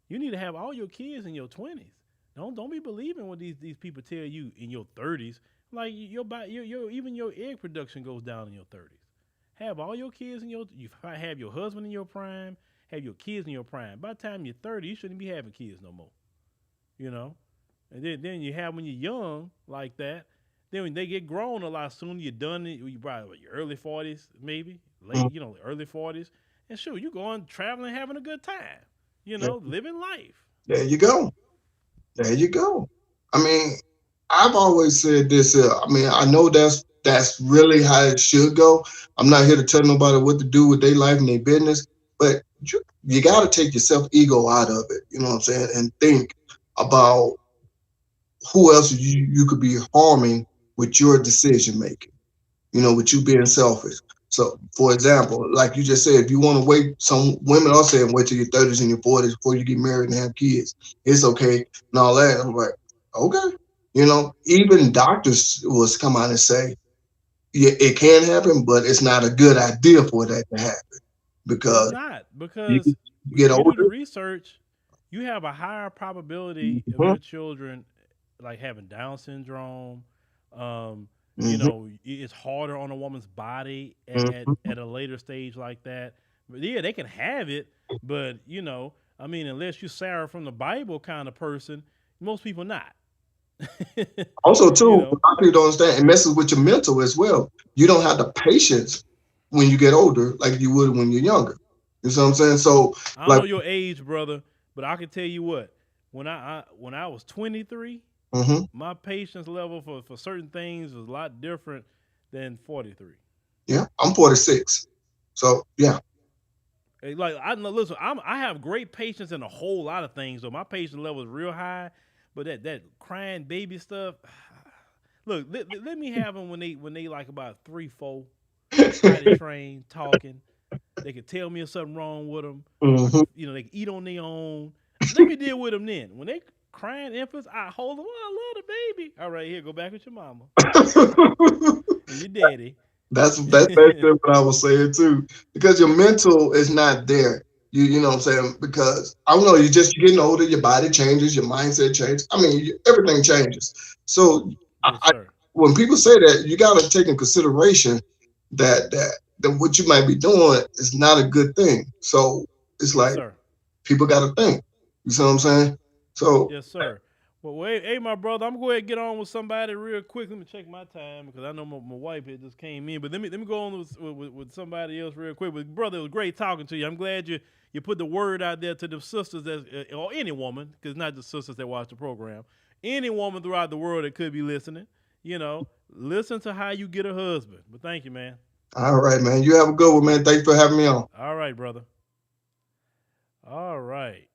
You need to have all your kids in your 20s. Don't be believing what these people tell you in your 30s. Like your even your egg production goes down in your 30s. Have all your kids in you have your husband in your prime. Have your kids in your prime. By the time you're 30, you shouldn't be having kids no more. You know. And then you have when you're young like that. Then when they get grown a lot sooner, you're done. You probably your early 40s, maybe late, Mhm. early 40s, and sure, you going traveling, having a good time. Yeah, Living life. there you go. There you go. I mean, I've always said this. I mean, I know that's really how it should go. I'm not here to tell nobody what to do with their life and their business, but you got to take your self ego out of it. You know what I'm saying? And think about who else you could be harming with your decision making. With you being selfish. So, for example, like you just said, if you want to wait, some women are saying wait till your 30s and your 40s before you get married and have kids. It's okay and all that. I'm like, okay. Even doctors will come out and say, yeah, it can happen, but it's not a good idea for that to happen It's because not you, because you get if you do the older. research, you have a higher probability of Hmm. your children like having Down syndrome. Um, Hmm. it's harder on a woman's body at Hmm. a later stage like that. But yeah, they can have it, but I mean, unless you're Sarah from the Bible kind of person, most people not. Also, too, you a know. lot of people don't understand. It messes with your mental as well. You don't have the patience when you get older like you would when you're younger. You see what I'm saying? So, I don't like, know your age, brother, but I can tell you what. When I was 23, hmm my patience level for certain things was a lot different than 43. yeah, I'm 46. So, yeah. Like I know, listen, I have great patience in a whole lot of things. So my patience level is real high, but that crying baby stuff. Look, let me have them when they like about 3, 4, potty trained, talking. They can tell me if something wrong with them. hmm They can eat on their own. Let me deal with them then. When they crying infants, I hold them. Oh, I love the baby. All right, here, go back with your mama and your daddy. That's basically what I was saying too. Because your mental is not there. You know what I'm saying? Because I don't know, you're getting older, your body changes, your mindset changes. I mean, everything changes. So Yes, I, sir. when people say that, you got to take in consideration that what you might be doing is not a good thing. So it's Yes, like sir. people got to think. You see what I'm saying? So Yes, sir. Well, hey, my brother, I'm gonna go ahead and get on with somebody real quick. Let me check my time because I know my wife had just came in. But let me go on with somebody else real quick. But brother, it was great talking to you. I'm glad you put the word out there to the sisters that or any woman, because not just sisters that watch the program, any woman throughout the world that could be listening. Listen to how you get a husband. But thank you, man. all right, man. You have a good one, man. Thanks for having me on. All right, brother. All right,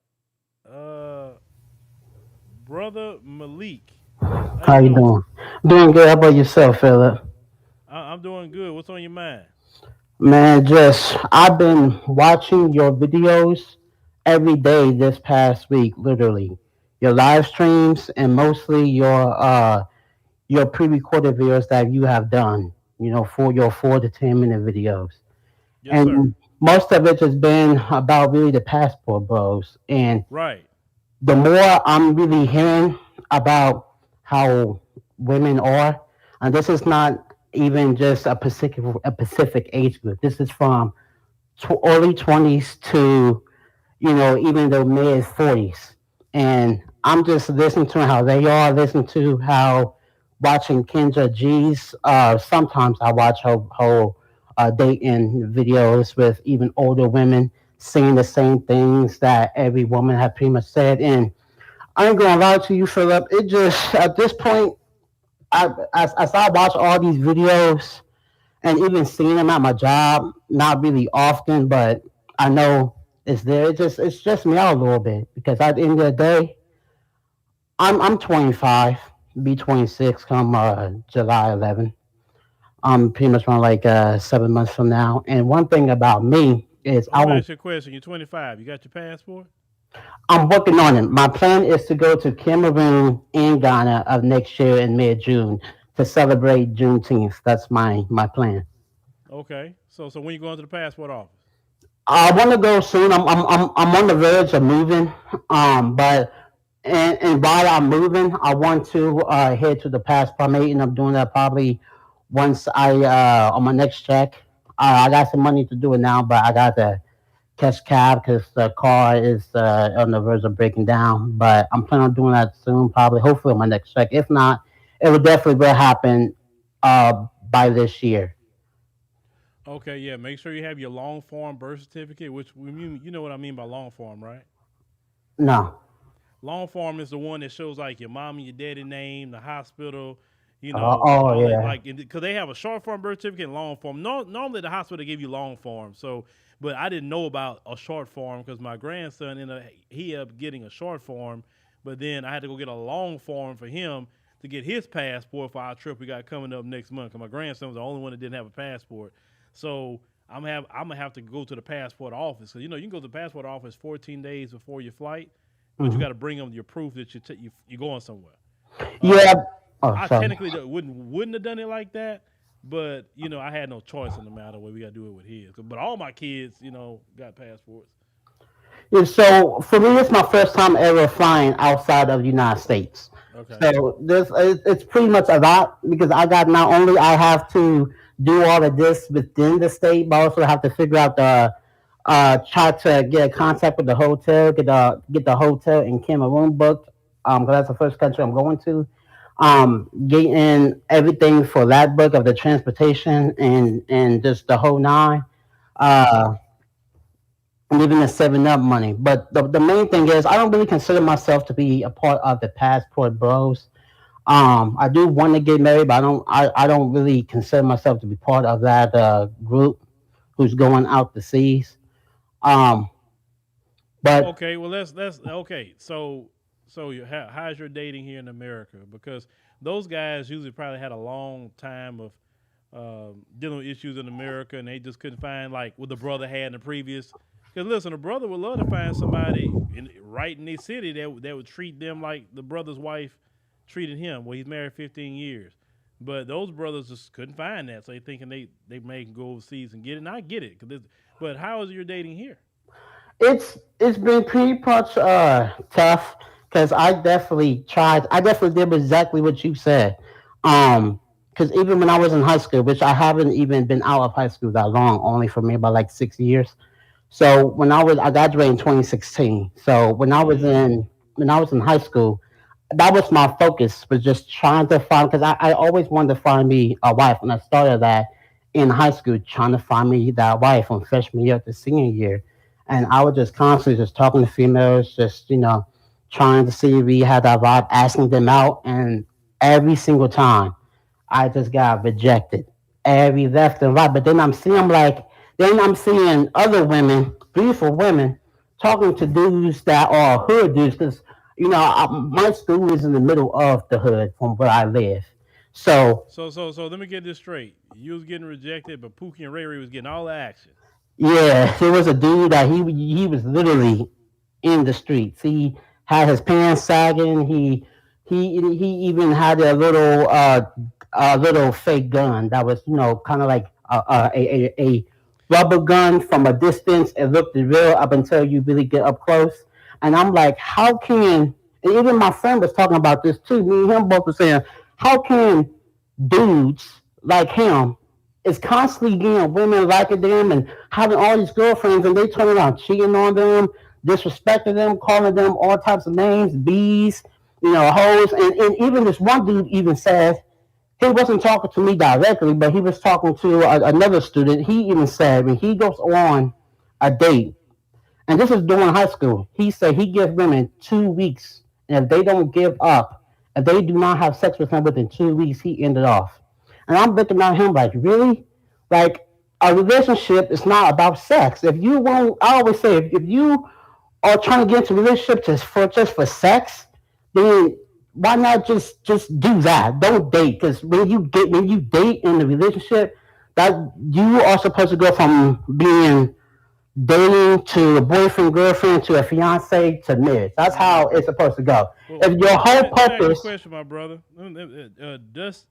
uh, brother Malik, how How you you doing? doing? Doing good. How about yourself, Phillip? I'm doing good. What's on your mind? Man, just I've been watching your videos every day this past week, literally. Your live streams and mostly your pre-recorded videos that you have done, for your 4 to 10 minute videos. Yes, sir. And most of it has been about really the passport bros. And Right. the more I'm really hearing about how women are, and this is not even just a Pacific age group. This is from early 20s to even the mid 40s, and I'm just listening to how they are, listening to how watching Kendra G's. Sometimes I watch her dating videos with even older women saying the same things that every woman had pretty much said, and I ain't gonna lie to you, Philip. It just at this point, as I watch all these videos and even seeing them at my job, not really often, but I know it's there. It stressed me out a little bit because at the end of the day, I'm 25, be 26 come July 11. I'm pretty much around like 7 months from now. And one thing about me is Let me ask you a question. You're 25. You got your passport? I'm working on it. My plan is to go to Cameroon and Ghana of next year in mid June to celebrate Juneteenth. That's my plan. Okay. So when you going to the passport office? I want to go soon. I'm on the verge of moving. But and while I'm moving, I want to head to the passport. I may end up doing that probably once I on my next check. I got some money to do it now, but I got to catch cab because the car is on the verge of breaking down. But I'm planning on doing that soon, probably, hopefully on my next check. If not, it will definitely will happen by this year. Okay, yeah. Make sure you have your long form birth certificate, which you know what I mean by long form, right? No. Long form is the one that shows like your mom and your daddy name, the hospital, Oh all that. yeah. Like, because they have a short form birth certificate and long form. No, normally the hospital they give you long form. So, but I didn't know about a short form because my grandson he ended up getting a short form, but then I had to go get a long form for him to get his passport for our trip we got coming up next month. Because my grandson was the only one that didn't have a passport. So I'm gonna have to go to the passport office because you can go to the passport office 14 days before your flight, but you Mhm. got to bring them your proof that you're going somewhere. Yeah. Oh, I sorry. technically wouldn't have done it like that, but I had no choice in the matter where we got to do it with his. But all my kids, got passports. Yeah, so for me, it's my first time ever flying outside of the United States. Okay. So it's pretty much a lot because I got not only I have to do all of this within the state, but I also have to figure out Tried to get a contact with the hotel, get the hotel in Cameroon booked, 'cause that's the first country I'm going to. Getting everything for that book of the transportation and just the whole nine. Uh, and even the 7 Up money. But the main thing is, I don't really consider myself to be a part of the Passport Bros. I do want to get married, but I don't really consider myself to be part of that group who's going out the seas. Um, but Okay, well let's okay. How's your dating here in America? Because those guys usually probably had a long time of dealing with issues in America, and they just couldn't find like what the brother had in the previous. Because listen, the brother would love to find somebody right in their city that would treat them like the brother's wife treated him. Well, he's married 15 years, but those brothers just couldn't find that, so they thinking they may can go overseas and get it. And I get it, but how is your dating here? it's been pretty much tough because I definitely did exactly what you said. Because even when I was in high school, which I haven't even been out of high school that long, only for me about like 6 years. So I graduated in 2016. So Mm. when I was in high school, that was my focus, was just trying to find, because I always wanted to find me a wife, and I started that in high school, trying to find me that wife from freshman year to senior year. And I was just constantly just talking to females, just trying to see if we had that vibe, asking them out, and every single time I just got rejected every left and right. But then I'm seeing other women, beautiful women, talking to dudes that are hood dudes. Because my school is in the middle of the hood from where I live. So So let me get this straight. You was getting rejected, but Pookie and Ray Ray was getting all the action. yeah, there was a dude that he was literally in the streets. He had his pants sagging. He even had a little fake gun that was kind of like a rubber gun from a distance. It looked real up until you really get up close. And I'm like, how can? And even my friend was talking about this too. Me and him both were saying, how can dudes like him is constantly getting women liking them and having all these girlfriends, and they turn around cheating on them, disrespecting them, calling them all types of names, bees, hoes, and even this one dude even said he wasn't talking to me directly, but he was talking to another student. He even said when he goes on a date, and this is during high school, he said he gives women 2 weeks, and if they don't give up, if they do not have sex with him within 2 weeks, he ended off. And I'm looking at him like, really? Like, a relationship is not about sex. If you won't, I always say, if you are trying to get into a relationship just for sex, then why not just do that? Don't date, because when you date in a relationship, that you are supposed to go from being dating to a boyfriend girlfriend to a fiance to marriage. That's how Mm. it's supposed to go. Well, If your whole let me ask you a purpose, question, my brother. Dust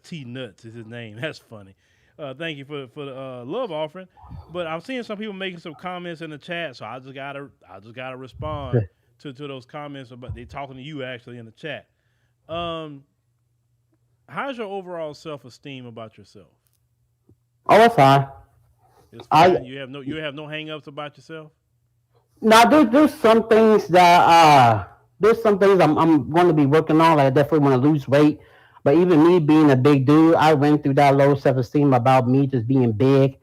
T Nuts is his name. That's funny. Thank you for the love offering. But I'm seeing some people making some comments in the chat, so I just gotta respond to those comments about they talking to you actually in the chat. Um, how's your overall self esteem about yourself? oh, that's fine. It's I fine. You have no hang ups about yourself. Now there's some things I'm going to be working on. Like I definitely want to lose weight, but even me being a big dude, I went through that low self esteem about me just being big.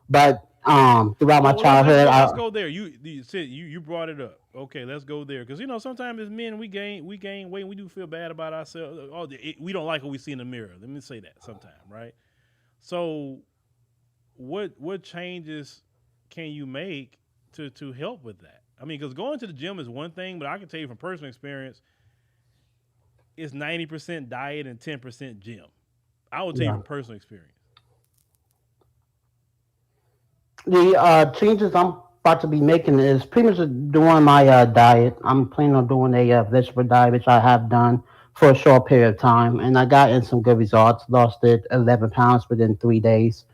But throughout my Well, let's childhood, go. Let's go there. You brought it up. Okay, let's go there because sometimes as men we gain weight. We do feel bad about ourselves. We don't like what we see in the mirror. Let me say that sometime, right? So what changes can you make to help with that? I mean, because going to the gym is one thing, but I can tell you from personal experience, it's 90% diet and 10% gym. I will tell you yeah. from personal experience. The changes I'm about to be making is pretty much doing my diet. I'm planning on doing a vegetable diet, which I have done for a short period of time, and I got in some good results. Lost it 11 pounds within 3 days.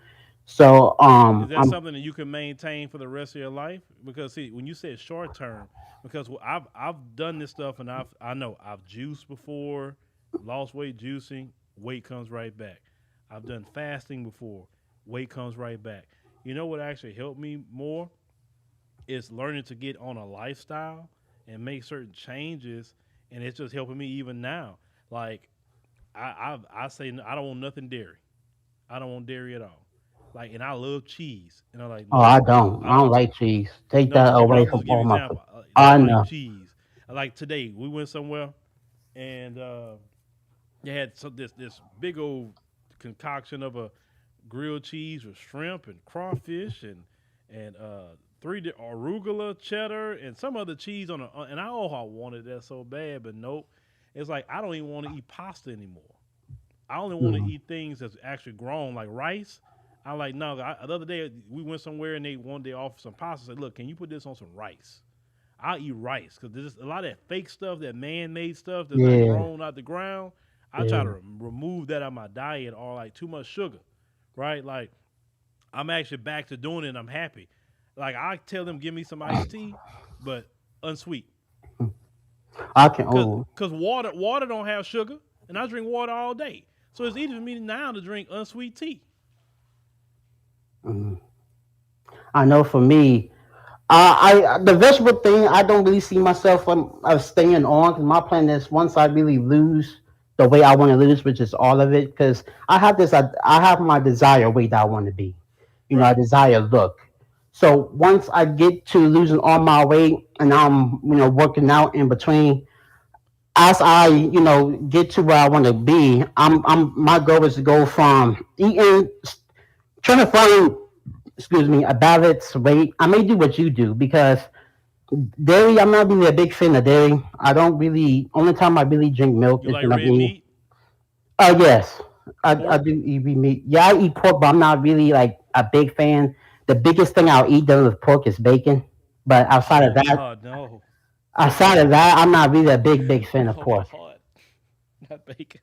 So Is that I'm something that you can maintain for the rest of your life? Because see, when you said short term, because I've done this stuff and I know I've juiced before, lost weight juicing, weight comes right back. I've done fasting before, weight comes right back. You know what actually helped me more? It's learning to get on a lifestyle and make certain changes, and it's just helping me even now. Like I say I don't want nothing dairy. I don't want dairy at all. Like, and I love cheese, and I'm like, Oh, no, I don't. I I don't don't. like cheese. Take No, that okay, but away I'm from just giving all you an my food. example. I I like know. cheese. Like today, we went somewhere, and they had this big old concoction of a grilled cheese with shrimp and crawfish and arugula, cheddar, and some other cheese on a. And I wanted that so bad, but nope. It's like I don't even want to eat pasta anymore. I only want to Mm. eat things that's actually grown, like rice. I like no. The other day we went somewhere and they one day offered some pasta. I said, "Look, can you put this on some rice?" I'll eat rice because there's a lot of that fake stuff, that man-made stuff that's not Yeah, grown out the ground. I try to yeah. remove that out of my diet, or like too much sugar, right? Like I'm actually back to doing it. And I'm happy. Like I tell them, give me some iced tea, but unsweet, I can. cause Oh, cause water don't have sugar, and I drink water all day. So it's easy for me now to drink unsweet tea. mm. I know. For me, I the vegetable thing. I don't really see myself staying on because my plan is once I really lose the weight I want to lose, which is all of it, because I have this. I have my desire weight that I want to be. You know, I Right. desire look. So once I get to losing all my weight and I'm working out in between, as I get to where I want to be, I'm my goal is to go from eating, trying to find, excuse me, a balanced weight. I may do what you do because dairy. I'm not really a big fan of dairy. I don't really. Only time I really drink milk You is like when I'm red eating. meat, Oh yes, I pork? do eat meat. Yeah, I eat pork, but I'm not really like a big fan. The biggest thing I'll eat done with pork is bacon. But Oh God, no, outside of that, I'm not really a big fan of no pork. Lord, not bacon.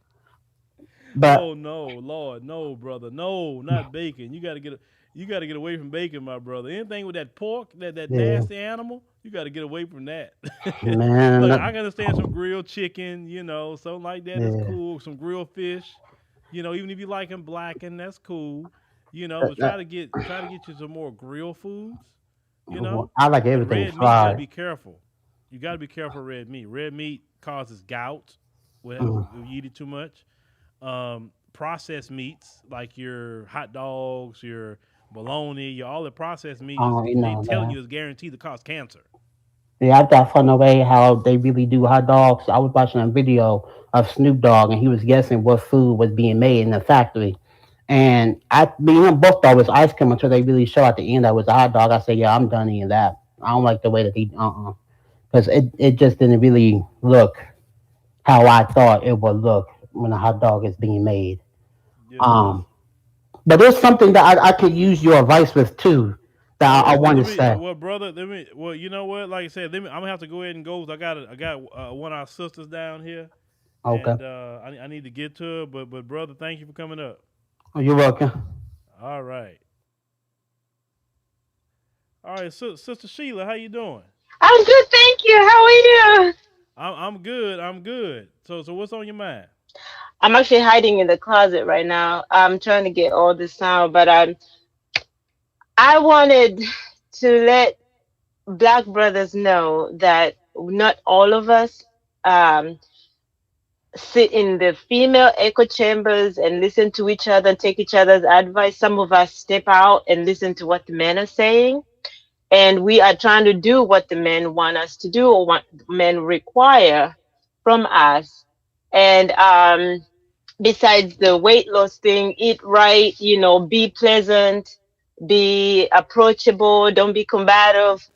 But Oh no, Lord, no, brother, no, not bacon. You got to get away from bacon, my brother. Anything with that pork, that yeah, nasty animal, you got to get away from that. man, Look, I can understand some grilled chicken, something like that is yeah. cool. Some grilled fish, even if you like them blackened, that's cool. That, But that, try to get you some more grill foods, you know. I like But everything red meat, you got to fried. be careful. You got to be careful of red meat. Red meat causes gout Mm. if you eat it too much. Processed meats like your hot dogs, your bologna, your all the processed meat is Oh, they telling that. you is guaranteed to cause cancer. Yeah, I thought from the way how they really do hot dogs. I was watching a video of Snoop Dogg, and he was guessing what food was being made in the factory. And me and him both thought it was ice cream until they really show at the end that it was a hot dog. I said, yeah, I'm done eating that. I don't like the way that he, because it just didn't really look how I thought it would look when a hot dog is being made. Yes, sir. Um, but there's something that I could use your advice with too that I want to say. Well, brother, well, you know what? Like I said, I'm gonna have to go ahead and go. 'Cause I got one of our sisters down here, Okay. and I need to get to her. But brother, thank you for coming up. You're welcome. All right, all right, Sister Sheila, how you doing? I'm good, thank you. How are you? I'm good. I'm good. So what's on your mind? I'm actually hiding in the closet right now. I'm trying to get all this sound, but I wanted to let Black brothers know that not all of us um, sit in the female echo chambers and listen to each other and take each other's advice. Some of us step out and listen to what the men are saying, and we are trying to do what the men want us to do or what men require from us. And besides the weight loss thing, eat right, be pleasant, be approachable, don't be combative,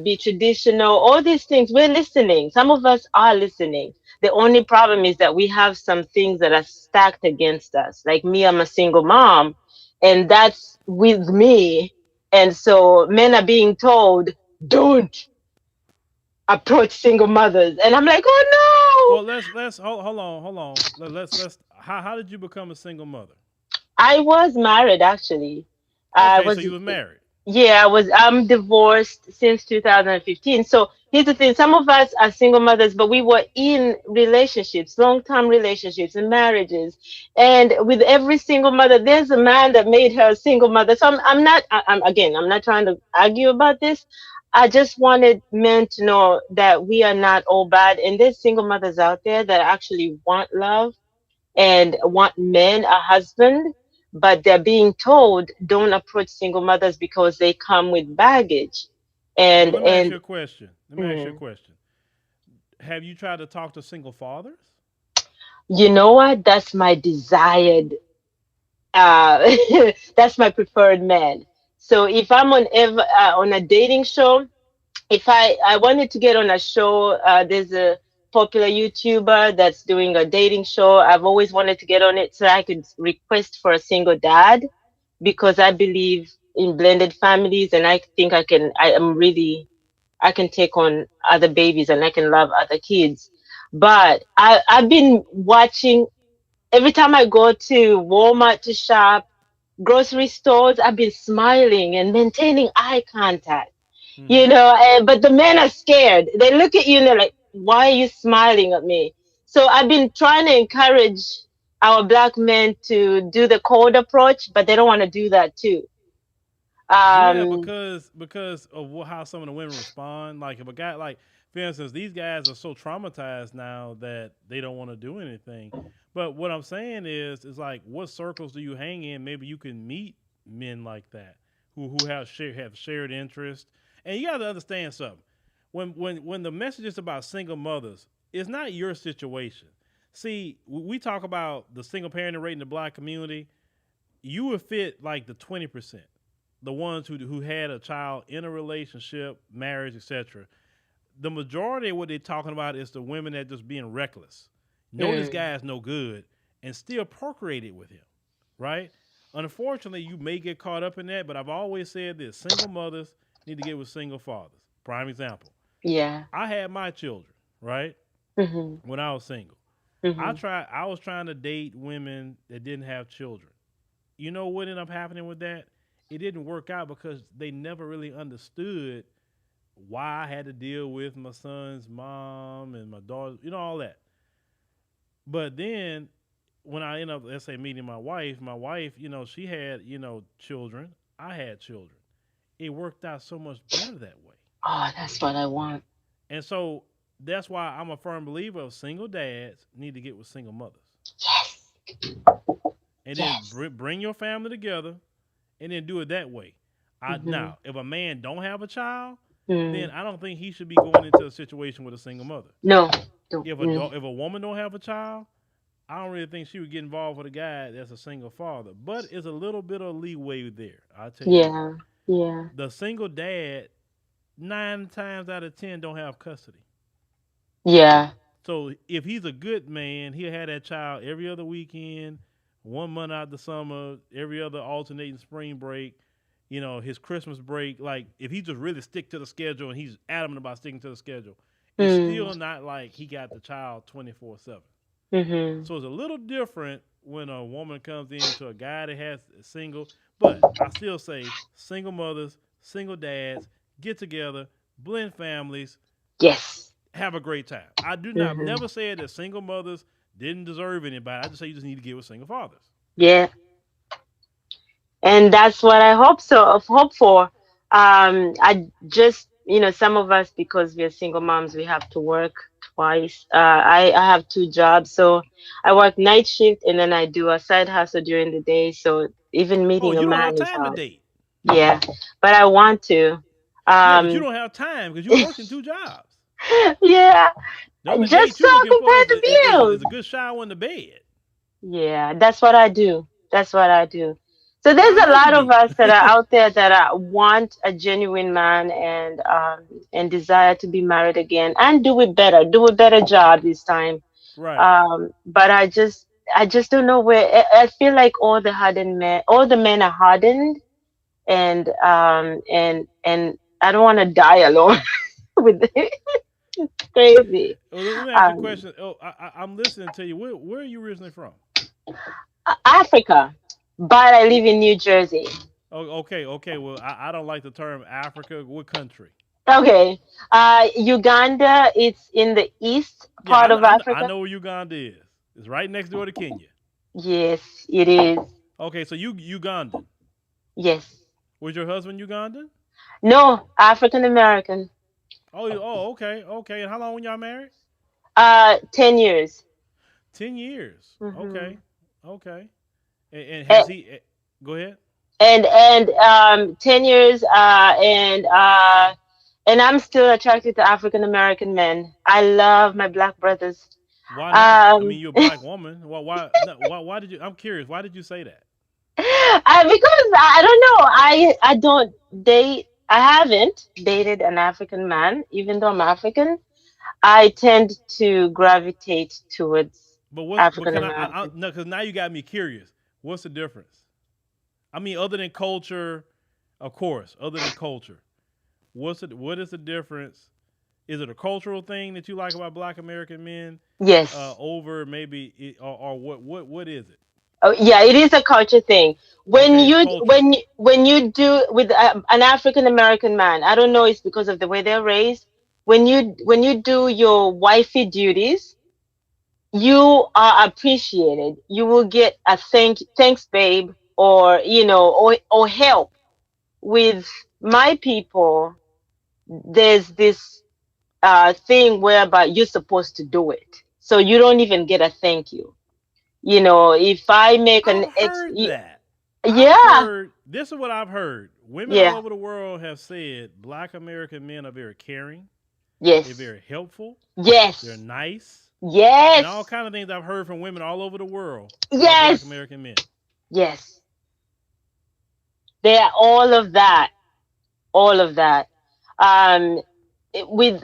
be traditional, all these things. We're listening. Some of us are listening. The only problem is that we have some things that are stacked against us. Like me, I'm a single mom, and that's with me. And so men are being told, don't approach single mothers. And I'm like, oh Well, let's hold on. Let's how did you become a single mother? I was married actually. I Okay, so was you was married. Yeah, I'm divorced since 2015. So here's the thing, some of us are single mothers, but we were in relationships, long-term relationships and marriages. And with every single mother, there's a man that made her a single mother. So I'm not again, I'm not trying to argue about this. I just wanted men to know that we are not all bad, and there's single mothers out there that actually want love and want men, a husband, but they're being told don't approach single mothers because they come with baggage. Well, And let me ask you and a question. Let me ask you a mm, question. Have you tried to talk to single fathers? you know what? That's my desired. Uh, that's my preferred man. So if I'm on a dating show, if I wanted to get on a show, there's a popular YouTuber that's doing a dating show. I've always wanted to get on it so I could request for a single dad because I believe in blended families, and I think I can take on other babies and I can love other kids. But I've been watching every time I go to Walmart to shop, grocery stores, I've been smiling and maintaining eye contact, Mm-hmm. but the men are scared. They look at you and they're like, why are you smiling at me? So I've been trying to encourage our black men to do the cold approach, but they don't want to do that too. Yeah, Um, because of how some of the women respond. Like if a guy, like for instance, these guys are so traumatized now that they don't want to do anything. But what I'm saying is like, what circles do you hang in? Maybe you can meet men like that who have shared interest. And you got to understand something. When the message is about single mothers, it's not your situation. See, we talk about the single parenting rate in the black community. You would fit like the 20%, the ones who had a child in a relationship, marriage, etc. The majority of what they're talking about is the women that just being reckless. Know this mm, guy is no good and still procreated with him, right? Unfortunately, you may get caught up in that, but I've always said this: single mothers need to get with single fathers. Prime example: yeah. I had my children, right, Hmm. when I was single. Hmm. I was trying to date women that didn't have children. You know what ended up happening with that? It didn't work out because they never really understood why I had to deal with my son's mom and my daughter, all that. But then when I end up, let's say, meeting my wife, she had, children. I had children. It worked out so much better that way. Oh, that's what I want. And so that's why I'm a firm believer of single dads need to get with single mothers. Yes. And then Yes. bring your family together and then do it that way. Hmm. Now, if a man don't have a child, then Mm. I don't think he should be going into a situation with a single mother. No. No. If a woman don't have a child, I don't really think she would get involved with a guy that's a single father. But it's a little bit of leeway there. I'll tell you that. Yeah. Yeah. The single dad, 9 times out of 10, don't have custody. Yeah. So if he's a good man, he'll have that child every other weekend, 1 month out the summer, every other alternating spring break, his Christmas break. Like if he just really stick to the schedule and he's adamant about sticking to the schedule, it's Mm. still not like he got the child 24/7. Hmm. So it's a little different when a woman comes into a guy that has a single. But I still say single mothers, single dads, get together, blend families, Yes. have a great time. I do not Hmm. never said that single mothers didn't deserve anybody. I just say you just need to get with single fathers. Yeah. And that's what I hope for. I just, some of us, because we're single moms, we have to work twice. I have two jobs, so I work night shift and then I do a side hustle during the day. So even Oh, meeting a you don't have man is time to hard. date. Yeah, but I want to. Yeah, but you Um, don't have time because you're working 2 jobs. yeah, The only just date so you're I looking can for pay is the is bills. a good shower in the bed. Yeah, that's what I do. That's what I do. So there's I a know you lot of do. us that are out there that want a genuine man and desire to be married again and do a better job this time. Right. But I just don't know where. I feel like all the men are hardened, and I don't want to die alone with it. Crazy. Well, let me ask you a Um, question. Oh, I'm listening to you. Where are you originally from? Africa, but I live in New Jersey. Oh, okay, okay. Well, I don't like the term Africa. What country? Okay. Uganda, it's in the east Yeah, part of I Africa. know where Uganda is. It's right next door to Kenya. Yes, it is. Okay, so you Ugandan. Yes. Was your husband Ugandan? No, African American. Okay, okay. And how long when y'all married? 10 years. 10 years. Hmm. Okay, okay. And has And he? Go ahead. 10 years. And I'm still attracted to African American men. I love my black brothers. Why not? I Um, mean, you're a black woman. Why? No, why did you? I'm curious. Why did you say that? because I don't know. I don't date. I haven't dated an African man, even though I'm African. I tend to gravitate towards But African can I American. no? Because now you got me curious. What's the difference? I mean, other than culture, of course. Other than culture, what's it? What is the difference? Is it a cultural thing that you like about Black American men Yes. over maybe, or what is it? Oh, yeah, it is a culture thing. When Okay, it's you culture. when you do with an African American man, I don't know, it's because of the way they're raised. When you do your wifey duties, you are appreciated. You will get a thanks, babe, or or help. With my people, there's this thing whereby you're supposed to do it, so you don't even get a thank you. If I make an I've heard that. I've yeah, heard this is what I've heard. Women all yeah, over the world have said Black American men are very caring. They're yes, very helpful. They're yes, nice, and all yes, kind of things I've heard from women all over the world about Black yes, American men. yes. They are all of that, all of that. Um, with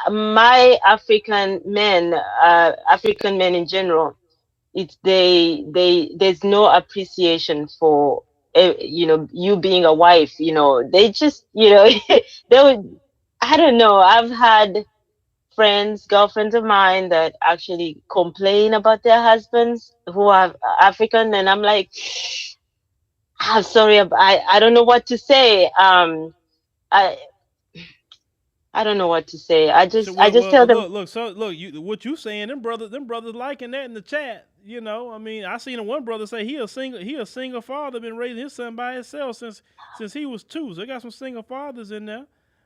my African men in general, it's they there's no appreciation for you being a wife. They just they would. I don't know. I've had girlfriends of mine that actually complain about their husbands who are African, and I'm like, I'm sorry, I don't know what to say. I I don't know what to say. I So just I just tell them, look. So look, you what you saying? Them brothers liking that in the chat. You know, I mean, I seen one brother say he a single father, been raising his son by himself since he was 2. So they got some single fathers in there.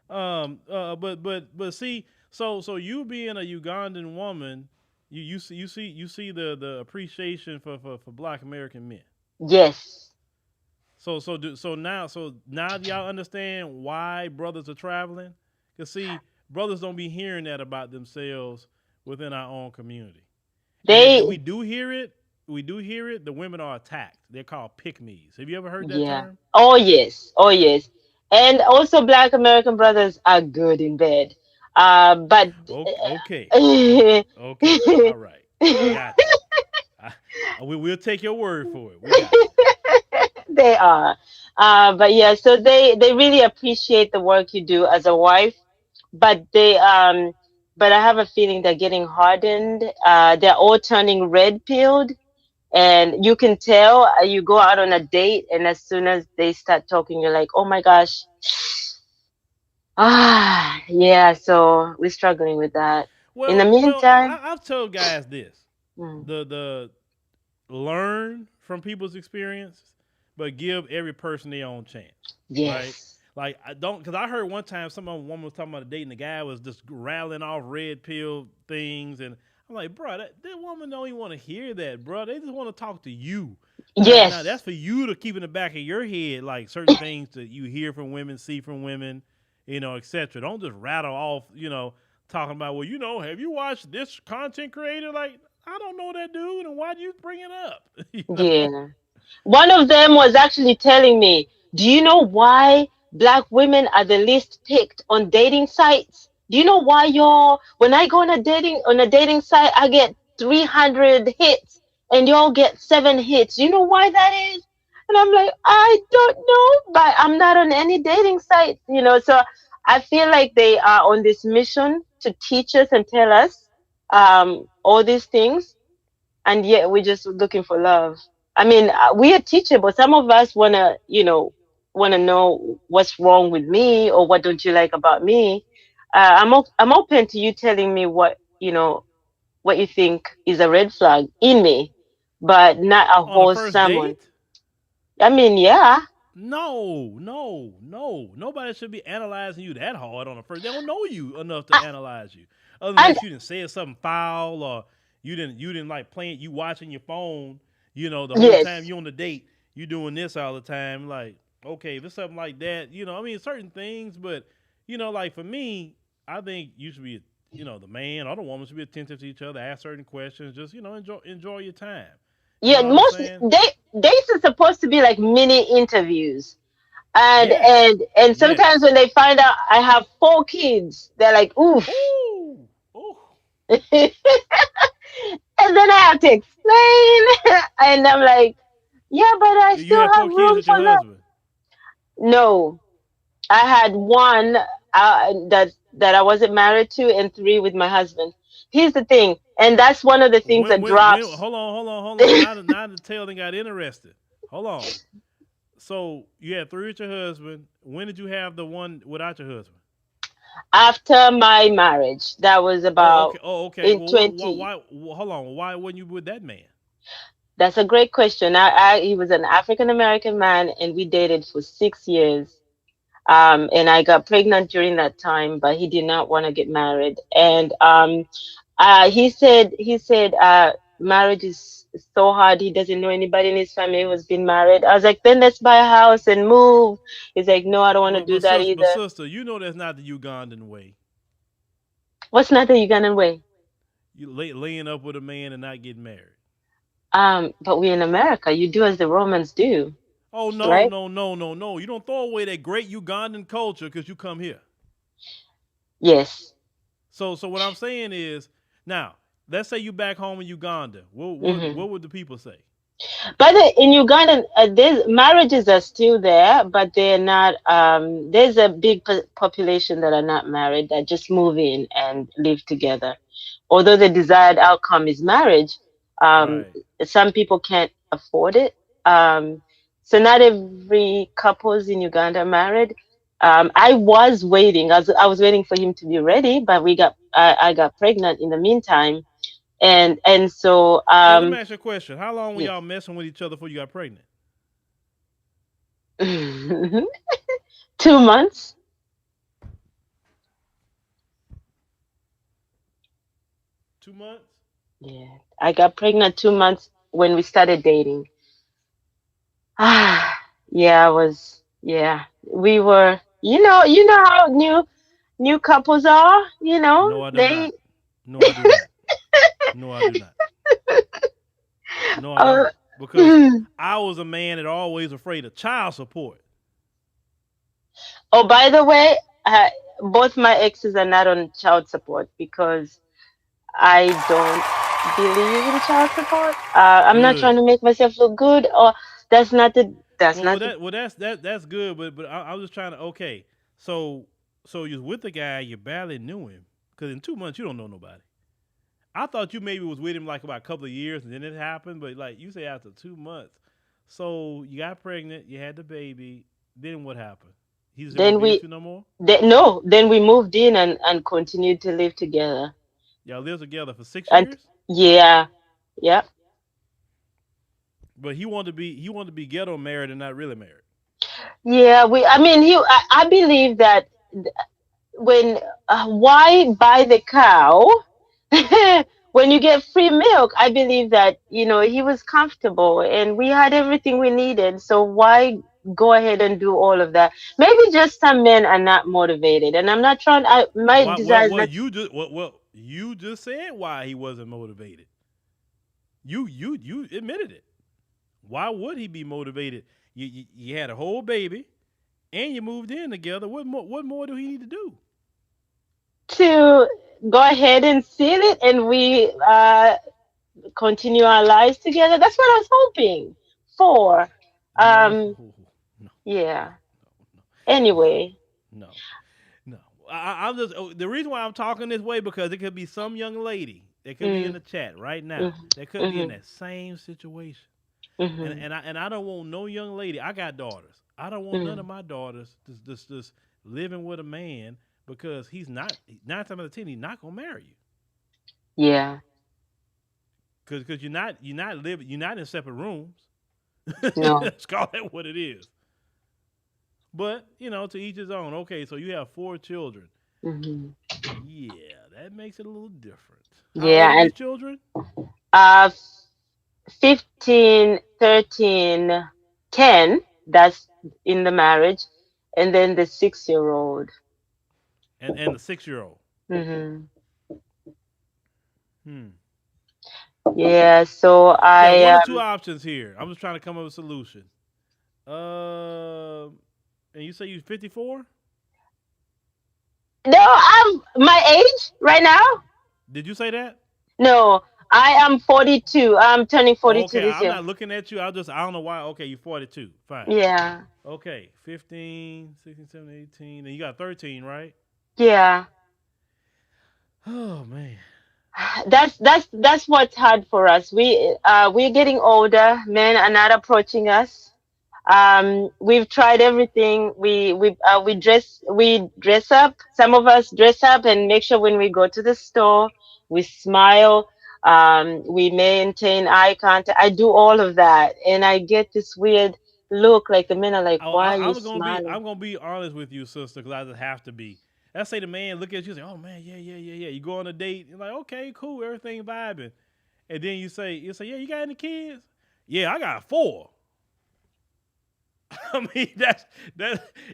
But see, so you being a Ugandan woman, you see the appreciation for Black American men. yes, So now y'all understand why brothers are traveling. Cause see, brothers don't be hearing that about themselves within our own community. And if they we do hear it, the women are attacked. They're called pick me's. Have you ever heard that yeah. term? Oh yes, oh yes. And also, Black American brothers are good in bed. But Okay. Okay. All right. Got you. I, we'll take your word for it. We got you. they are. But yeah, so they really appreciate the work you do as a wife. But but I have a feeling they're getting hardened. They're all turning red pilled, and you can tell. You go out on a date, and as soon as they start talking, you're like, oh my gosh. Yeah. So we're struggling with that. In the Well, meantime, I've told guys this: mm, the learn from people's experiences, but give every person their own chance, right? yes, Like I don't, because I heard one time some woman was talking about a date and the guy was just rattling off red pill things, and I'm like, bro, that woman don't even want to hear that, bro. They just want to talk to you. Now that's yes, for you to keep in the back of your head, like certain things that you hear from women, see from women, etc. Don't just rattle off, talking about, well, have you watched this content creator? Like, I don't know that dude, and why do you bring it up? you know? yeah. One of them was actually telling me, do you know why black women are the least picked on dating sites? Do you know why y'all, when I go on a dating site, I get 300 hits and y'all get 7 hits. Do you know why that is? And I'm like, I don't know, but I'm not on any dating site. So I feel like they are on this mission to teach us and tell us all these things, and yet we're just looking for love. I mean, we are teachable. Some of us wanna know what's wrong with me or what don't you like about me. I'm open to you telling me what you think is a red flag in me, but not a On a whole first sermon. date? I mean, yeah, No, no, no. Nobody should be analyzing you that hard on the first. They don't know you enough to analyze you, And unless you didn't say something foul or you didn't like playing. You watching your phone. The whole time yes, you on the date, you doing this all the time. Like, okay, if it's something like that, I mean, certain things. But like for me, I think you should be, the man or the woman should be attentive to each other, ask certain questions, just enjoy your time. You yeah, know what I'm most saying? dates are supposed to be like mini interviews. And Yes, and and sometimes yes. when they find out I have 4 kids, they're like, oof. Ooh, ooh. And then I have to explain, and I'm like, yeah, but I You still have have 4 kids room with your for love. husband. No, I had one that I wasn't married to, and 3 with my husband. Here's the thing, and that's one of the things that When drops. hold on. Now the tail thing got interested. Hold on. So you had 3 with your husband. When did you have the one without your husband? After my marriage, that was Oh, about okay. Oh, okay. in Well, twenty. hold on. Why weren't you with that man? That's a great question. He was an African American man, and we dated for 6 years. And I got pregnant during that time, but he did not want to get married. And he said marriage is so hard. He doesn't know anybody in his family who's been married. I was like, then let's buy a house and move. He's like, no, I don't want to do that But either. sister, that's not the Ugandan way. What's not the Ugandan way? You laying up with a man and not getting married. But we in America, you do as the Romans do, Oh no, right? no, no, no, no. You don't throw away that great Ugandan culture because you come here. Yes. So what I'm saying is, now let's say you back home in Uganda. Hmm. What would the people say? But in Uganda, there's marriages are still there, but they're not. There's a big population that are not married that just move in and live together. Although the desired outcome is marriage, um, Right. some people can't afford it. Um, so not every couples in Uganda are married. I was waiting. I was waiting for him to be ready, but I got pregnant in the meantime, and so So let me ask you a question. How long were yes. y'all messing with each other before you got pregnant? 2 months. 2 months. Yeah, I got pregnant 2 months when we started dating. Ah, yeah, I was. Yeah, we were. You know how new couples are. No, I do They. not. No, I do not. No, I do not. No, I Uh, don't. Because I was a man that always afraid of child support. oh, by the way, both my exes are not on child support because I don't believe in child support. I'm not trying Good. to make myself look good, or that's not the. That's Well, not the. that's good. But I was just trying to. Okay, so you're with the guy, you barely knew him, because in 2 months you don't know nobody. I thought you maybe was with him like about a couple of years and then it happened, but like you say after 2 months. So you got pregnant, you had the baby. Then what happened? He just didn't want to Then be with we. you no more. No, then we moved in and continued to live together. Y'all lived together for six And years. yeah, yeah, But he wanted to be ghetto married and not really married. yeah. I mean, I believe that when why buy the cow when you get free milk? I believe that he was comfortable and we had everything we needed. So why go ahead and do all of that? Maybe just some men are not motivated, and I'm not trying. My Why? desire is What not. you just what you just said why he wasn't motivated. You admitted it. Why would he be motivated? You had a whole baby and you moved in together. What more do he need to do? To go ahead and seal it, and we continue our lives together. That's what I was hoping for. No, Um, no, no, yeah. no, no, Anyway. no, no. I'm just the reason why I'm talking this way because it could be some young lady that could be in Mm, the chat right now mm, that could be in mhm, that same situation. And mhm, and I don't want no young lady. I got daughters. I don't want none of mhm. my daughters just living with a man because he's not 9 times out of 10 he's not gonna marry you Yeah. because you're not in separate rooms. No. Let's call that what it is. But to each his own. Okay, so you have 4 children. Hmm. Yeah, that makes it a little different. How old Yeah, are and these children? uh, 15, 13, 10. That's in the marriage, and then the 6-year-old. And the 6-year-old. Hmm. Hmm. Yeah. So You got I one or two options here. I'm just trying to come up with a solution. Uh, and you say you 54? no, I'm my age right now. Did you say that? No, I am 42. I'm turning Oh, 42 okay. this I'm year. not looking at you. I don't know why. Okay, you're 42. Fine. Yeah. Okay, 15, 16, 17, 18. And you got 13, right? Yeah. Oh, man. That's what's hard for us. We're getting older. Men are not approaching us. We've tried everything. We dress up. Some of us dress up and make sure when we go to the store, we smile. We maintain eye contact. I do all of that, and I get this weird look. Like the men are like, "Why are you smiling?" I'm gonna be honest with you, sister, because I just have to be. Let's say the man look at you and say, "Oh man, yeah, yeah, yeah, yeah." You go on a date, you're like, "Okay, cool, everything vibing," and then you say, "Yeah, you got any kids?" "Yeah, I got 4." I mean, that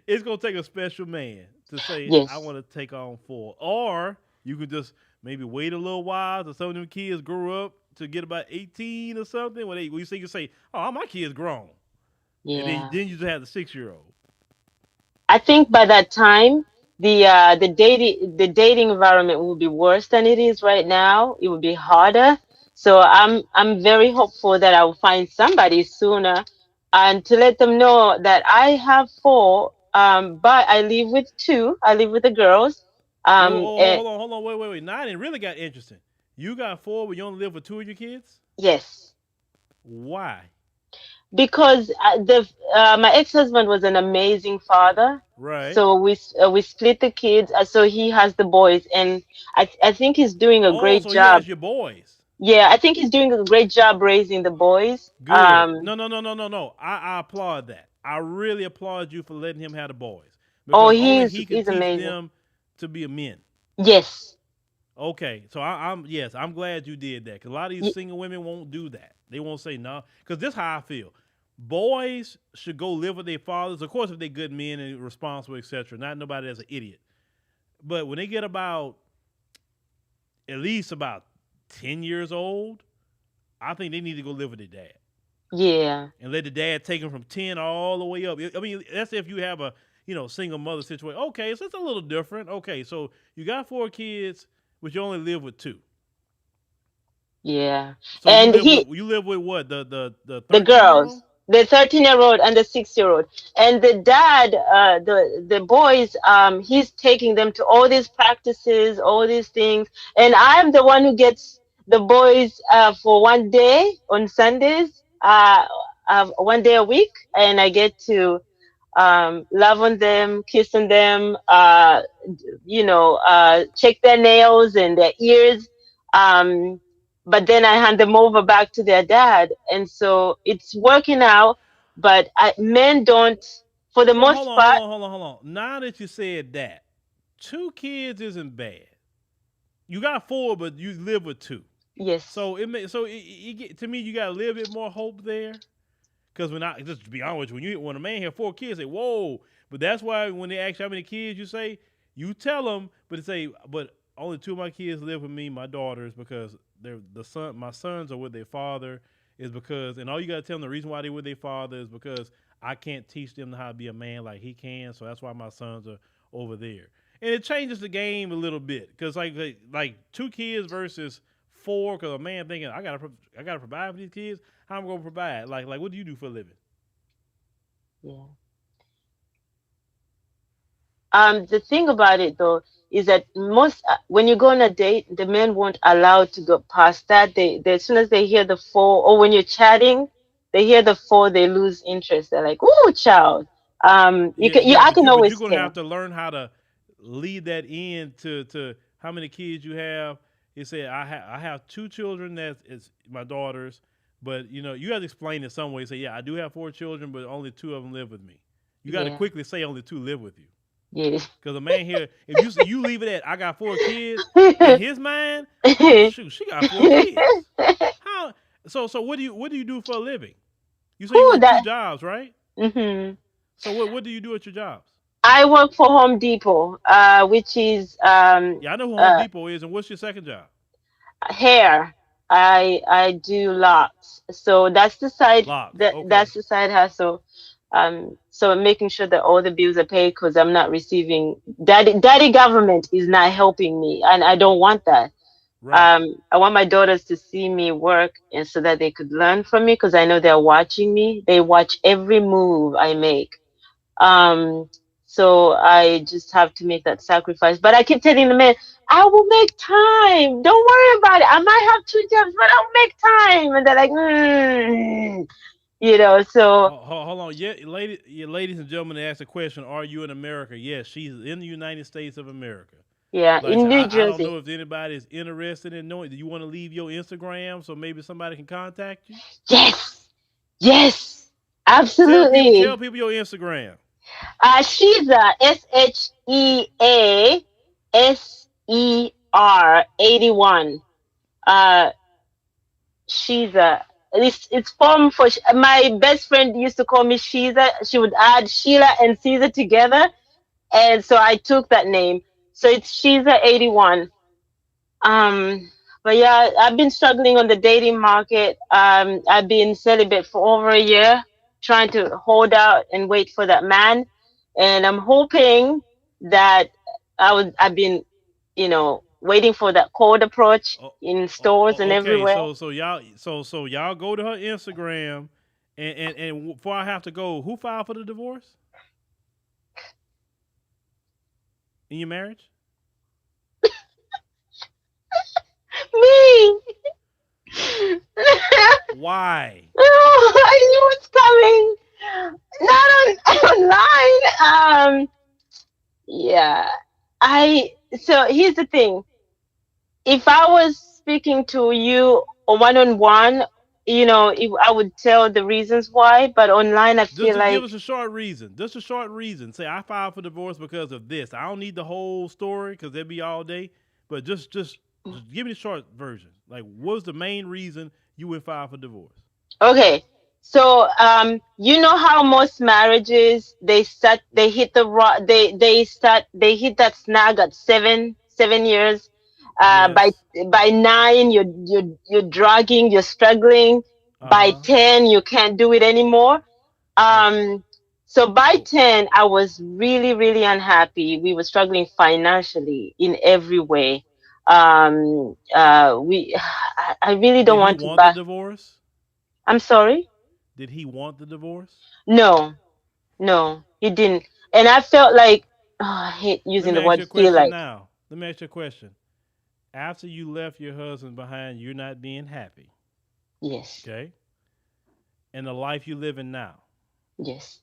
it's gonna take a special man to say, "I Yes. want to take on 4," or you could just maybe wait a little while till some of them kids grow up to get about 18 or something. When you say, "Oh, my kids grown," and then Yeah. then you just have the 6-year-old. I think by that time, the dating environment will be worse than it is right now. It will be harder. So I'm very hopeful that I will find somebody sooner, and to let them know that I have 4, but I live with 2. I live with the girls. Wait, And hold on, wait. Now it really got interesting. You got 4, but you only live with 2 of your kids. yes, Why? because the my ex-husband was an amazing father, Right. so we split the kids, so he has the boys, and I think he's doing a Oh, great so he job. has your boys. Yeah, I think he's doing a great job raising the boys. Good. No. I applaud that. I really applaud you for letting him have the boys Oh, because only he's he can he's teach amazing. them to be a men. Yes. Okay, so I'm glad you did that because a lot of these Y- single women won't do that. They won't say no because this is how I feel. Boys should go live with their fathers, of course, if they're good men and responsible, etc. Not nobody that's an idiot. But when they get about at least about 10 years old, I think they need to go live with their dad yeah. and let the dad take them from 10 all the way up. I mean, that's if you have a single mother situation. Okay, so it's a little different. Okay, so you got 4 kids, but you only live with 2. Yeah. So And he you live with what the the 13-year old? girls, the 13-year-old and the 6-year-old, and the dad, the boys, he's taking them to all these practices, all these things, and I'm the one who gets the boys for one day on Sundays, one day a week, and I get to love on them, kiss on them, check their nails and their ears. Um, but then I hand them over back to their dad. And so it's working out. But men don't, for the Well, hold most on, hold part. on, hold on, hold on. Now that you said that, 2 kids isn't bad. You got 4, but you live with 2. Yes. So to me, you got a little bit more hope there. Because when I just to be honest, when a man has 4 kids, say whoa. But that's why when they ask you how many kids, you say you tell them, but they say, but only 2 of my kids live with me, my daughters, because my sons are with their father. Is because, and all you gotta tell them the reason why they with their father is because I can't teach them how to be a man like he can, so that's why my sons are over there. And it changes the game a little bit because like 2 kids versus 4, because a man thinking I gotta provide for these kids. How am I gonna provide? Like what do you do for a living? Yeah. The thing about it though is that most when you go on a date, the men won't allow to go past that. They as soon as they hear the 4, or when you're chatting, they hear the 4, they lose interest. They're like, "Ooh, child." Yeah, yeah, I but can you're always gonna have tell. to learn how to lead that in to how many kids you have. He said I have 2 children that is my daughters, but you have to explain it some way. Say yeah, I do have 4 children, but only 2 of them live with me. You got to Yeah. quickly say only 2 live with you. Yeah. Because a man here, if you leave it at I got 4 kids, in his mind, oh shoot, she got 4 kids. How? So what do you do for a living? You say you Who work 2 that? jobs, right? Hmm. So what do you do at your jobs? I work for Home Depot, which is Yeah, I know who Home uh, Depot is, and what's your second job? hair. I do locks, so that's the side Locks. Okay. that's the side hustle. So I'm making sure that all the bills are paid because I'm not receiving daddy government is not helping me, and I don't want that. Right. I want my daughters to see me work and so that they could learn from me because I know they're watching me. They watch every move I make. Um, so I just have to make that sacrifice. But I keep telling the man, I will make time. Don't worry about it. I might have 2 jobs, but I'll make time. And they're like, so Hold on. Yeah, ladies and gentlemen, ask a question. Are you in America? Yes, she's in the United States of America. yeah, Like I in said, New I don't Jersey. know if anybody is interested in knowing. Do you want to leave your Instagram so maybe somebody can contact you? Yes, yes, Tell people absolutely. tell people your Instagram. She's SHEASER 81. Uh, she's it's form for my best friend used to call me Sheila. She would add Sheila and Caesar together, and so I took that name. So it's Sheila 81. Um, but yeah, I've been struggling on the dating market. I've been celibate for over a year, trying to hold out and wait for that man, and I'm hoping that I've been, waiting for that cold approach Oh, in stores and okay, everywhere. so y'all go to her Instagram, and before I have to go, who filed for the divorce in your marriage? Me. Why? Oh, I knew it's coming. Not online. Yeah. I So here's the thing. If I was speaking to you one on one, if I would tell the reasons why, but online I feel Just give like us a short reason. Just a short reason. Say I filed for divorce because of this. I don't need the whole story because it'd be all day. But just give me the short version. Like, what's the main reason you would file for divorce? okay. So you know how most marriages they hit the they hit that snag at 7 years. By Yes. 9 you're dragging, you're struggling. Uh By huh. 10 you can't do it anymore. Oh, Um, so by oh, 10 I was really really unhappy. We were struggling financially in every way. We I really don't did he want to want the back. divorce? I'm sorry. Did he want the divorce? No, no, he didn't. And I felt like, I hate Let using me the ask word you a feel question like. now. Let me ask you a question. After you left your husband behind, you're not being happy, Yes, okay? And the life you live in now, yes.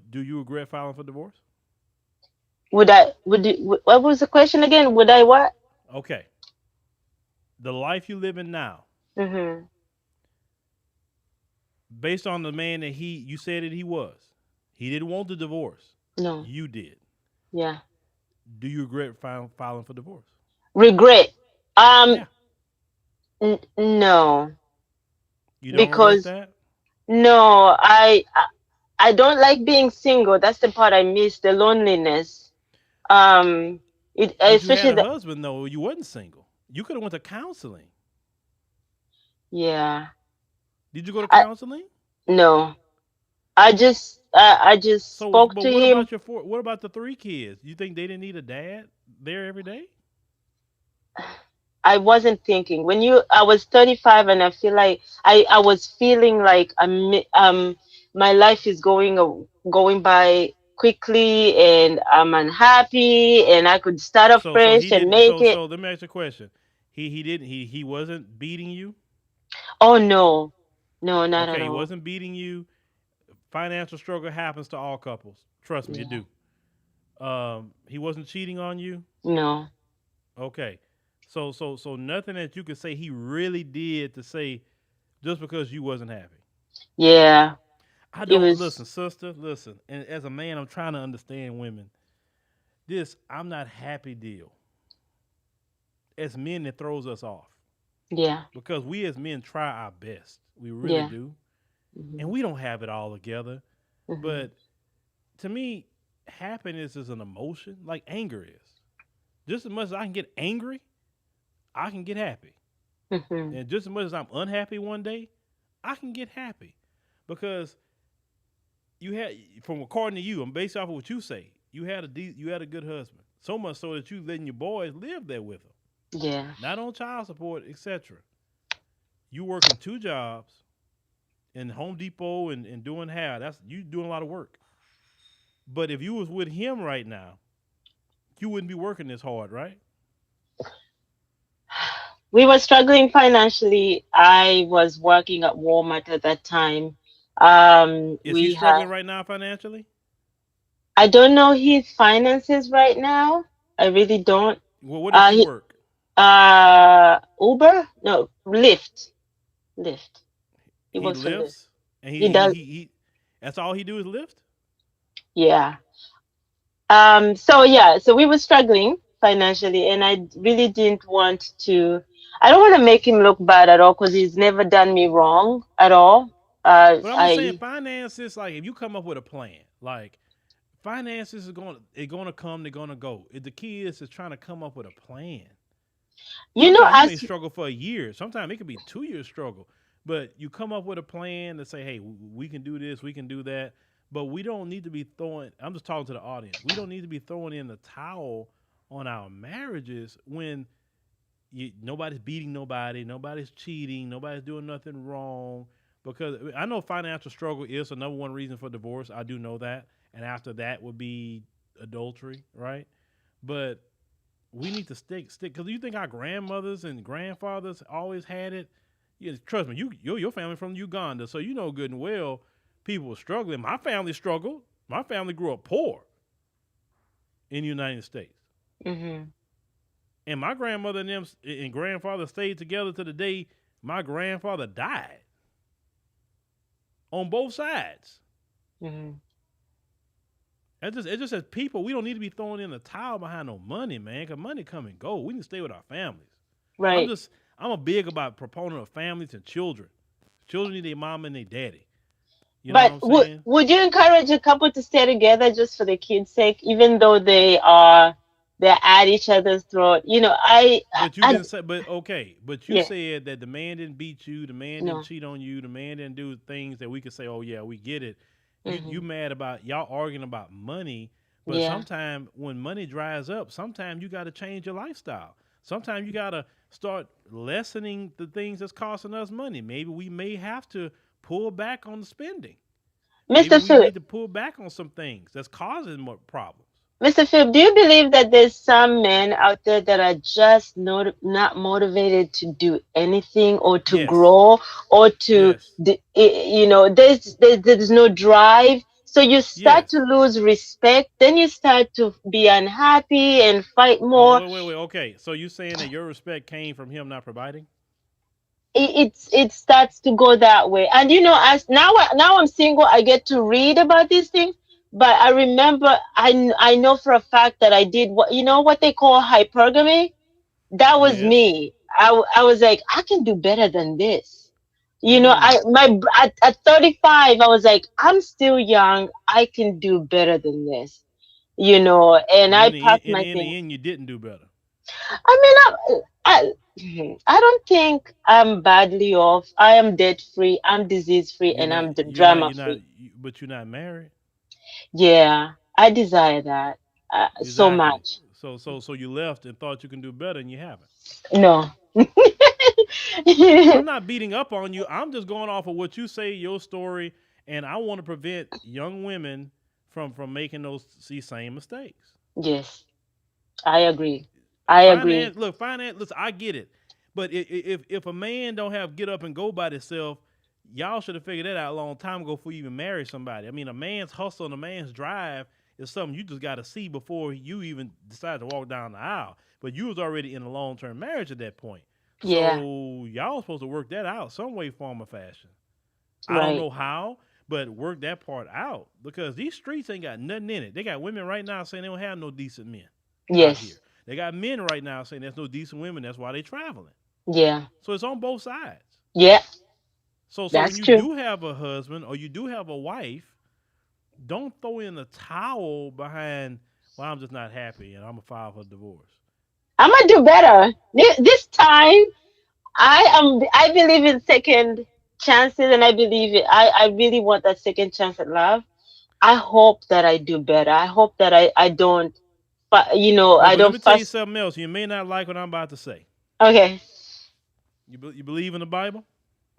do you regret filing for divorce? What was the question again? Would I what? Okay. The life you live in now, Mm-hmm. based on the man that you said that he was, he didn't want the divorce. No, You did. yeah. Do you regret filing for divorce? Regret. Um, Yeah. no, You don't regret because that? no, I don't like being single. That's the part I miss, the loneliness. It But you had especially a the husband though. You wasn't single. You could have went to counseling. yeah. Did you go to I counseling? No. I just So, spoke but to what him. about your four? What about the 3 kids? You think they didn't need a dad there every day? I wasn't thinking when I was 35, and I feel like I was feeling like my life is going by quickly, and I'm unhappy, and I could start So afresh he and didn't. make it. Let me ask you a question. He didn't. He wasn't beating you. Oh no, no, not at Okay, he all. wasn't beating you. Financial struggle happens to all couples. Trust me, it Yeah, do. He wasn't cheating on you. no, Okay, so nothing that you could say he really did to say just because you wasn't happy. yeah, I It don't listen, was, sister. Listen, and as a man, I'm trying to understand women. This I'm not happy deal. As men, it throws us off yeah, because we as men try our best. We really yeah. do, and Hmm. we don't have it all together. Hmm. But to me, happiness is an emotion, like anger is. Just as much as I can get angry, I can get happy. Hmm. And just as much as I'm unhappy one day, I can get happy because you had, from according to you, I'm based off of what you say. You had a good husband, so much so that you letting your boys live there with them, Yeah. not on child support, etc. You working two jobs in Home Depot and doing hair. That's you doing a lot of work. But if you was with him right now, you wouldn't be working this hard, right? We were struggling financially. I was working at Walmart at that time. Is he We had, struggling right now financially? I don't know his finances right now. I really don't. Well, what does he He, work? Uber? No, Lyft. Lyft. He He works for Lyft. lifts, and He does. he that's all he do is lift. Yeah. So yeah, so we were struggling financially, and I really didn't want to. I don't want to make him look bad at all because he's never done me wrong at all. But I'm just saying, I finances. Like if you come up with a plan, like finances are going to come, they're going to go. The key is trying to come up with a plan. you know, Sometimes you may as struggle for a year. Sometimes it could be 2 years struggle. But you come up with a plan to say, hey, we can do this, we can do that. But we don't need to be throwing. I'm just talking to the audience. We don't need to be throwing in the towel on our marriages when nobody's beating nobody, nobody's cheating, nobody's doing nothing wrong. Because I know financial struggle is the number one reason for divorce. I do know that, and after that would be adultery, right? But we need to stick because you think our grandmothers and grandfathers always had it. Yeah, trust me, your family from Uganda, so you know good and well people were struggling. My family struggled. My family grew up poor in the United States. hmm And my grandmother and them and grandfather stayed together to the day my grandfather died on both sides. hmm It just as people, we don't need to be throwing in the towel behind no money, man. Cause money come and go. We need to stay with our families. I'm right. just I'm a big about proponent of families and children. Children need their mom and their daddy. You know what But I'm saying? would you encourage a couple to stay together just for the kids' sake, even though they're at each other's throat? You know, But you I didn't say. But okay. But you yeah, said that the man didn't beat you. The man didn't no. cheat on you. The man didn't do things that we could say, oh yeah, we get it. You Hmm. mad about y'all arguing about money. But Yeah. sometimes when money dries up, sometimes you got to change your lifestyle. Sometimes you got to start lessening the things that's costing us money. Maybe we may have to pull back on the spending. Maybe Mr. we Phillip, need to pull back on some things that's causing more problems. Mr. Phillip, do you believe that there's some men out there that are just not motivated to do anything or to Yes. grow or to, Yes. you know, there's no drive. So you start to Yes. lose respect, then you start to be unhappy and fight Oh, more. wait. Okay. So you saying that your respect came from him not providing? It starts to go that way. And you know, as now I'm single, I get to read about these things. But I remember, I know for a fact that I did what, you know, what they call hypergamy. That was Yes. me. I was like, I can do better than this. You know, Mm. at 35, I was like, I'm still young. I can do better than this. You know, and And I passed in my the thing. end, you didn't do better. I mean, I don't think I'm badly off. I am debt free. I'm disease free, and I'm drama free. But you're not married. Yeah, I desire that so Exactly. much. So you left and thought you can do better, and you haven't. No. I'm not beating up on you. I'm just going off of what you say, your story, and I want to prevent young women from making these same mistakes. Yes, I agree. I agree. Finance. Listen, I get it, but if a man don't have get up and go by himself, y'all should have figured that out a long time ago before you even marry somebody. I mean, a man's hustle and a man's drive is something you just got to see before you even decide to walk down the aisle. But you was already in a long term marriage at that point, Yeah, so y'all supposed to work that out some way, form, or fashion. I don't right. know how, but work that part out because these streets ain't got nothing in it. They got women right now saying they don't have no decent men out here. Yes. They got men right now saying there's no decent women. That's why they traveling. Yeah. So it's on both sides. Yeah. So when That's you true. do have a husband or you do have a wife, don't throw in the towel behind, well, I'm just not happy and I'm gonna file for divorce. I'm gonna do better this time. I believe in second chances, and I believe it. I really want that second chance at love. I hope that I do better. I hope that I don't, But I let don't me tell you fuss. something else. You may not like what I'm about to say. Okay. You believe in the Bible?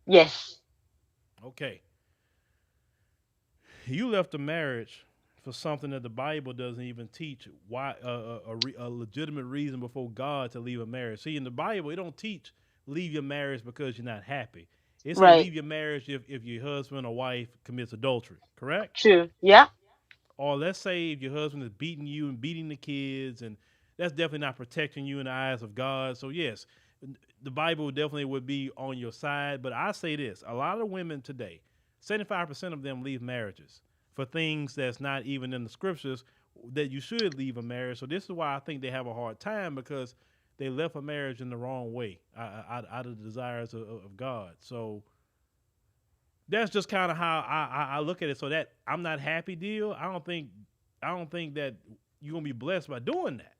Yes. Okay. You left a marriage for something that the Bible doesn't even teach. Why a legitimate reason before God to leave a marriage? See, in the Bible, it don't teach leave your marriage because you're not happy. It say Right. leave your marriage if your husband or wife commits adultery. Correct? True. Yeah. Or let's say if your husband is beating you and beating the kids, and that's definitely not protecting you in the eyes of God. So yes, the Bible definitely would be on your side. But I say this: a lot of women today, 75% of them leave marriages for things that's not even in the scriptures that you should leave a marriage. So this is why I think they have a hard time because they left a marriage in the wrong way, out of the desires of God. So that's just kind of how I look at it. So that I'm not happy deal. I don't think that you're gonna be blessed by doing that.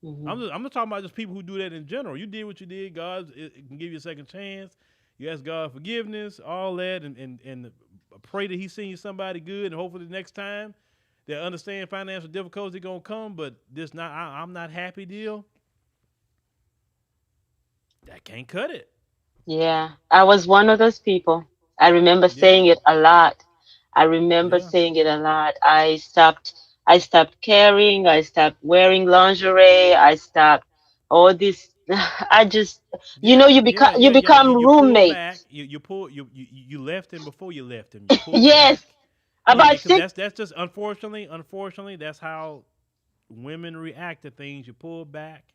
Hmm. I'm just talking about just people who do that in general. You did what you did. God it can give you a second chance. You ask God forgiveness, all that, and pray that He send you somebody good, and hopefully the next time they understand financial difficulties gonna come. But this not I'm not happy deal. That can't cut it. Yeah. I was one of those people. I remember Yeah, saying it a lot. I remember yeah, saying it a lot. I stopped caring. I stopped wearing lingerie. I stopped all this. I just, yeah, you yeah, become you yeah, yeah. become You pull back. roommates. You pull you left him before you left him. You pull Yes. back. Yeah, About because six. that's just unfortunately that's how women react to things. You pull back.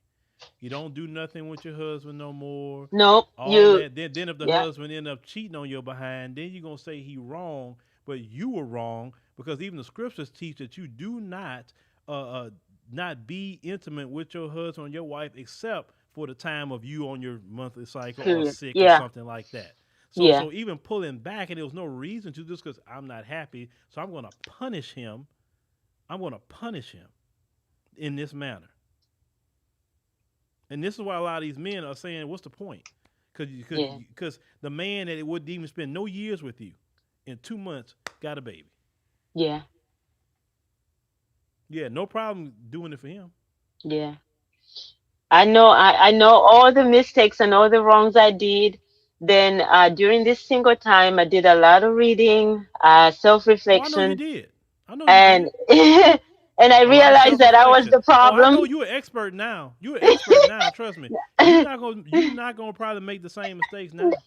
You don't do nothing with your husband no more. Nope. All You. that. Then if the Yeah. husband end up cheating on your behind, then you're gonna say he wrong, but you were wrong because even the scriptures teach that you do uh, uh not be intimate with your husband or your wife except for the time of you on your monthly cycle or Period. sick or Yeah. something like that. So Yeah. so even pulling back and there was no reason to just because I'm not happy, so I'm gonna punish him. I'm gonna punish him in this manner. And this is why a lot of these men are saying, "What's the point?" Yeah. Because the man that it wouldn't even spend no years with you, in 2 months got a baby. Yeah. Yeah, no problem doing it for him. Yeah. I know all the mistakes and all the wrongs I did. Then during this single time, I did a lot of reading, Oh, I know you self-reflection, did. I know you and did. and I A lot of realized self that I was reflection. the Oh, I problem. know you're an expert now. You're an expert now. Trust me. You not gonna probably make the same mistakes now.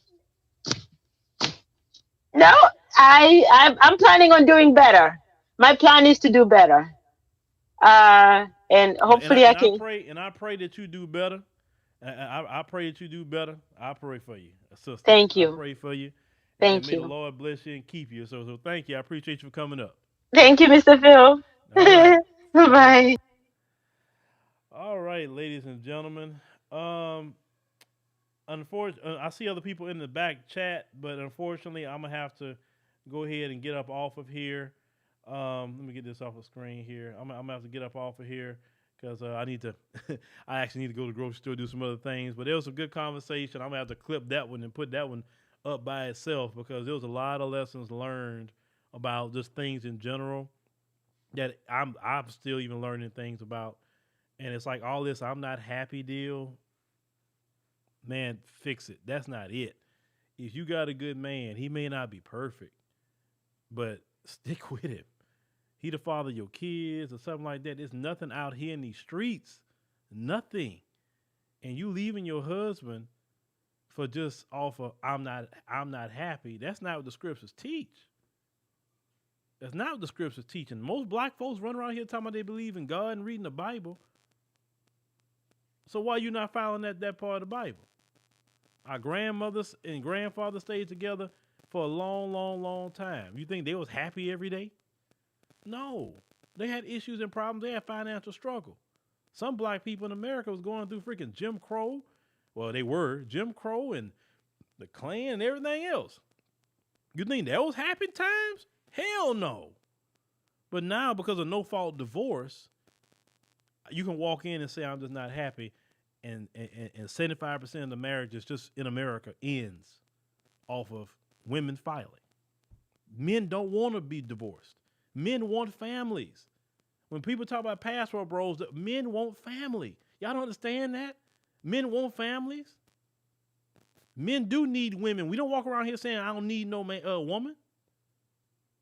No, I'm planning on doing better. My plan is to do better. And And I hopefully I and I can. pray and I pray that you do better. I pray that you do better. I pray for you, sister. Thank I you. pray for you, and Thank may the you. Lord bless you and keep you. So thank you. I appreciate you for coming up. Thank you, Mr. Phil. All right. Bye bye. Bye. All right, ladies and gentlemen. Um, unfortunately, I see other people in the back chat, but unfortunately, I'm gonna have to go ahead and get up off of here. Let me get this off the screen here. I'm gonna have to get up off of here because I need to. I actually need to go to the grocery store do some other things. But there was a good conversation. I'm gonna have to clip that one and put that one up by itself because there was a lot of lessons learned about just things in general that I'm still even learning things about. And it's like all this I'm not happy deal, man, fix it. That's not it. If you got a good man, he may not be perfect, but stick with him. He the father of your kids or something like that. There's nothing out here in these streets. Nothing. And you leaving your husband for just off of I'm not happy. That's not what the scriptures teach. That's not what the scriptures teaching. Most black folks run around here talking about they believe in God and reading the Bible. So why you not following that part of the Bible? Our grandmothers and grandfathers stayed together for a long, long, long time. You think they was happy every day? No. They had issues and problems. They had financial struggle. Some black people in America was going through freaking Jim Crow. Well, they were Jim Crow and the Klan and everything else. You think that was happy times? Hell no. But now, because of no-fault divorce, you can walk in and say, I'm just not happy, and 75% of the marriages just in America ends off of women filing. Men don't want to be divorced. Men want families. When people talk about passport bros, men want family. Y'all don't understand that? Men want families. Men do need women. We don't walk around here saying, I don't need no woman.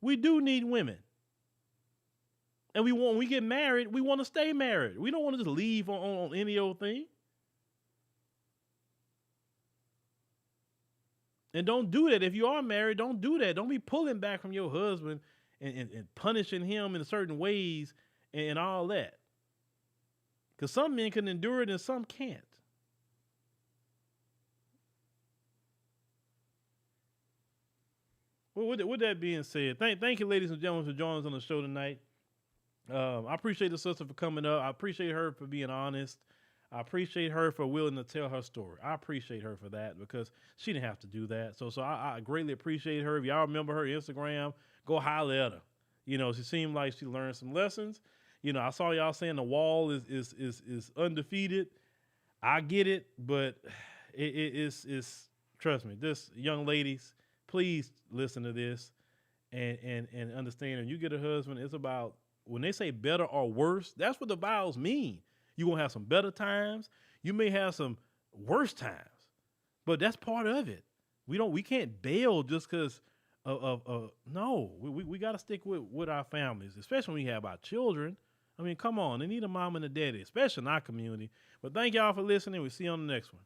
We do need women. And when we get married, we want to stay married. We don't want to just leave on any old thing. And don't do that. If you are married, don't do that. Don't be pulling back from your husband and punishing him in certain ways and all that. Because some men can endure it and some can't. Well, with that being said, thank you, ladies and gentlemen, for joining us on the show tonight. I appreciate the sister for coming up. I appreciate her for being honest. I appreciate her for willing to tell her story. I appreciate her for that because she didn't have to do that. So I greatly appreciate her. If y'all remember her Instagram, go holler at her. You know, she seemed like she learned some lessons. You know, I saw y'all saying the wall is undefeated. I get it, but it's trust me, this young ladies, please listen to this and understand. When you get a husband, it's about, when they say better or worse, that's what the vows mean. You're going to have some better times. You may have some worse times, but that's part of it. We can't bail just because no, we got to stick with our families, especially when we have our children. I mean, come on, they need a mom and a daddy, especially in our community. But thank y'all for listening. We'll see you on the next one.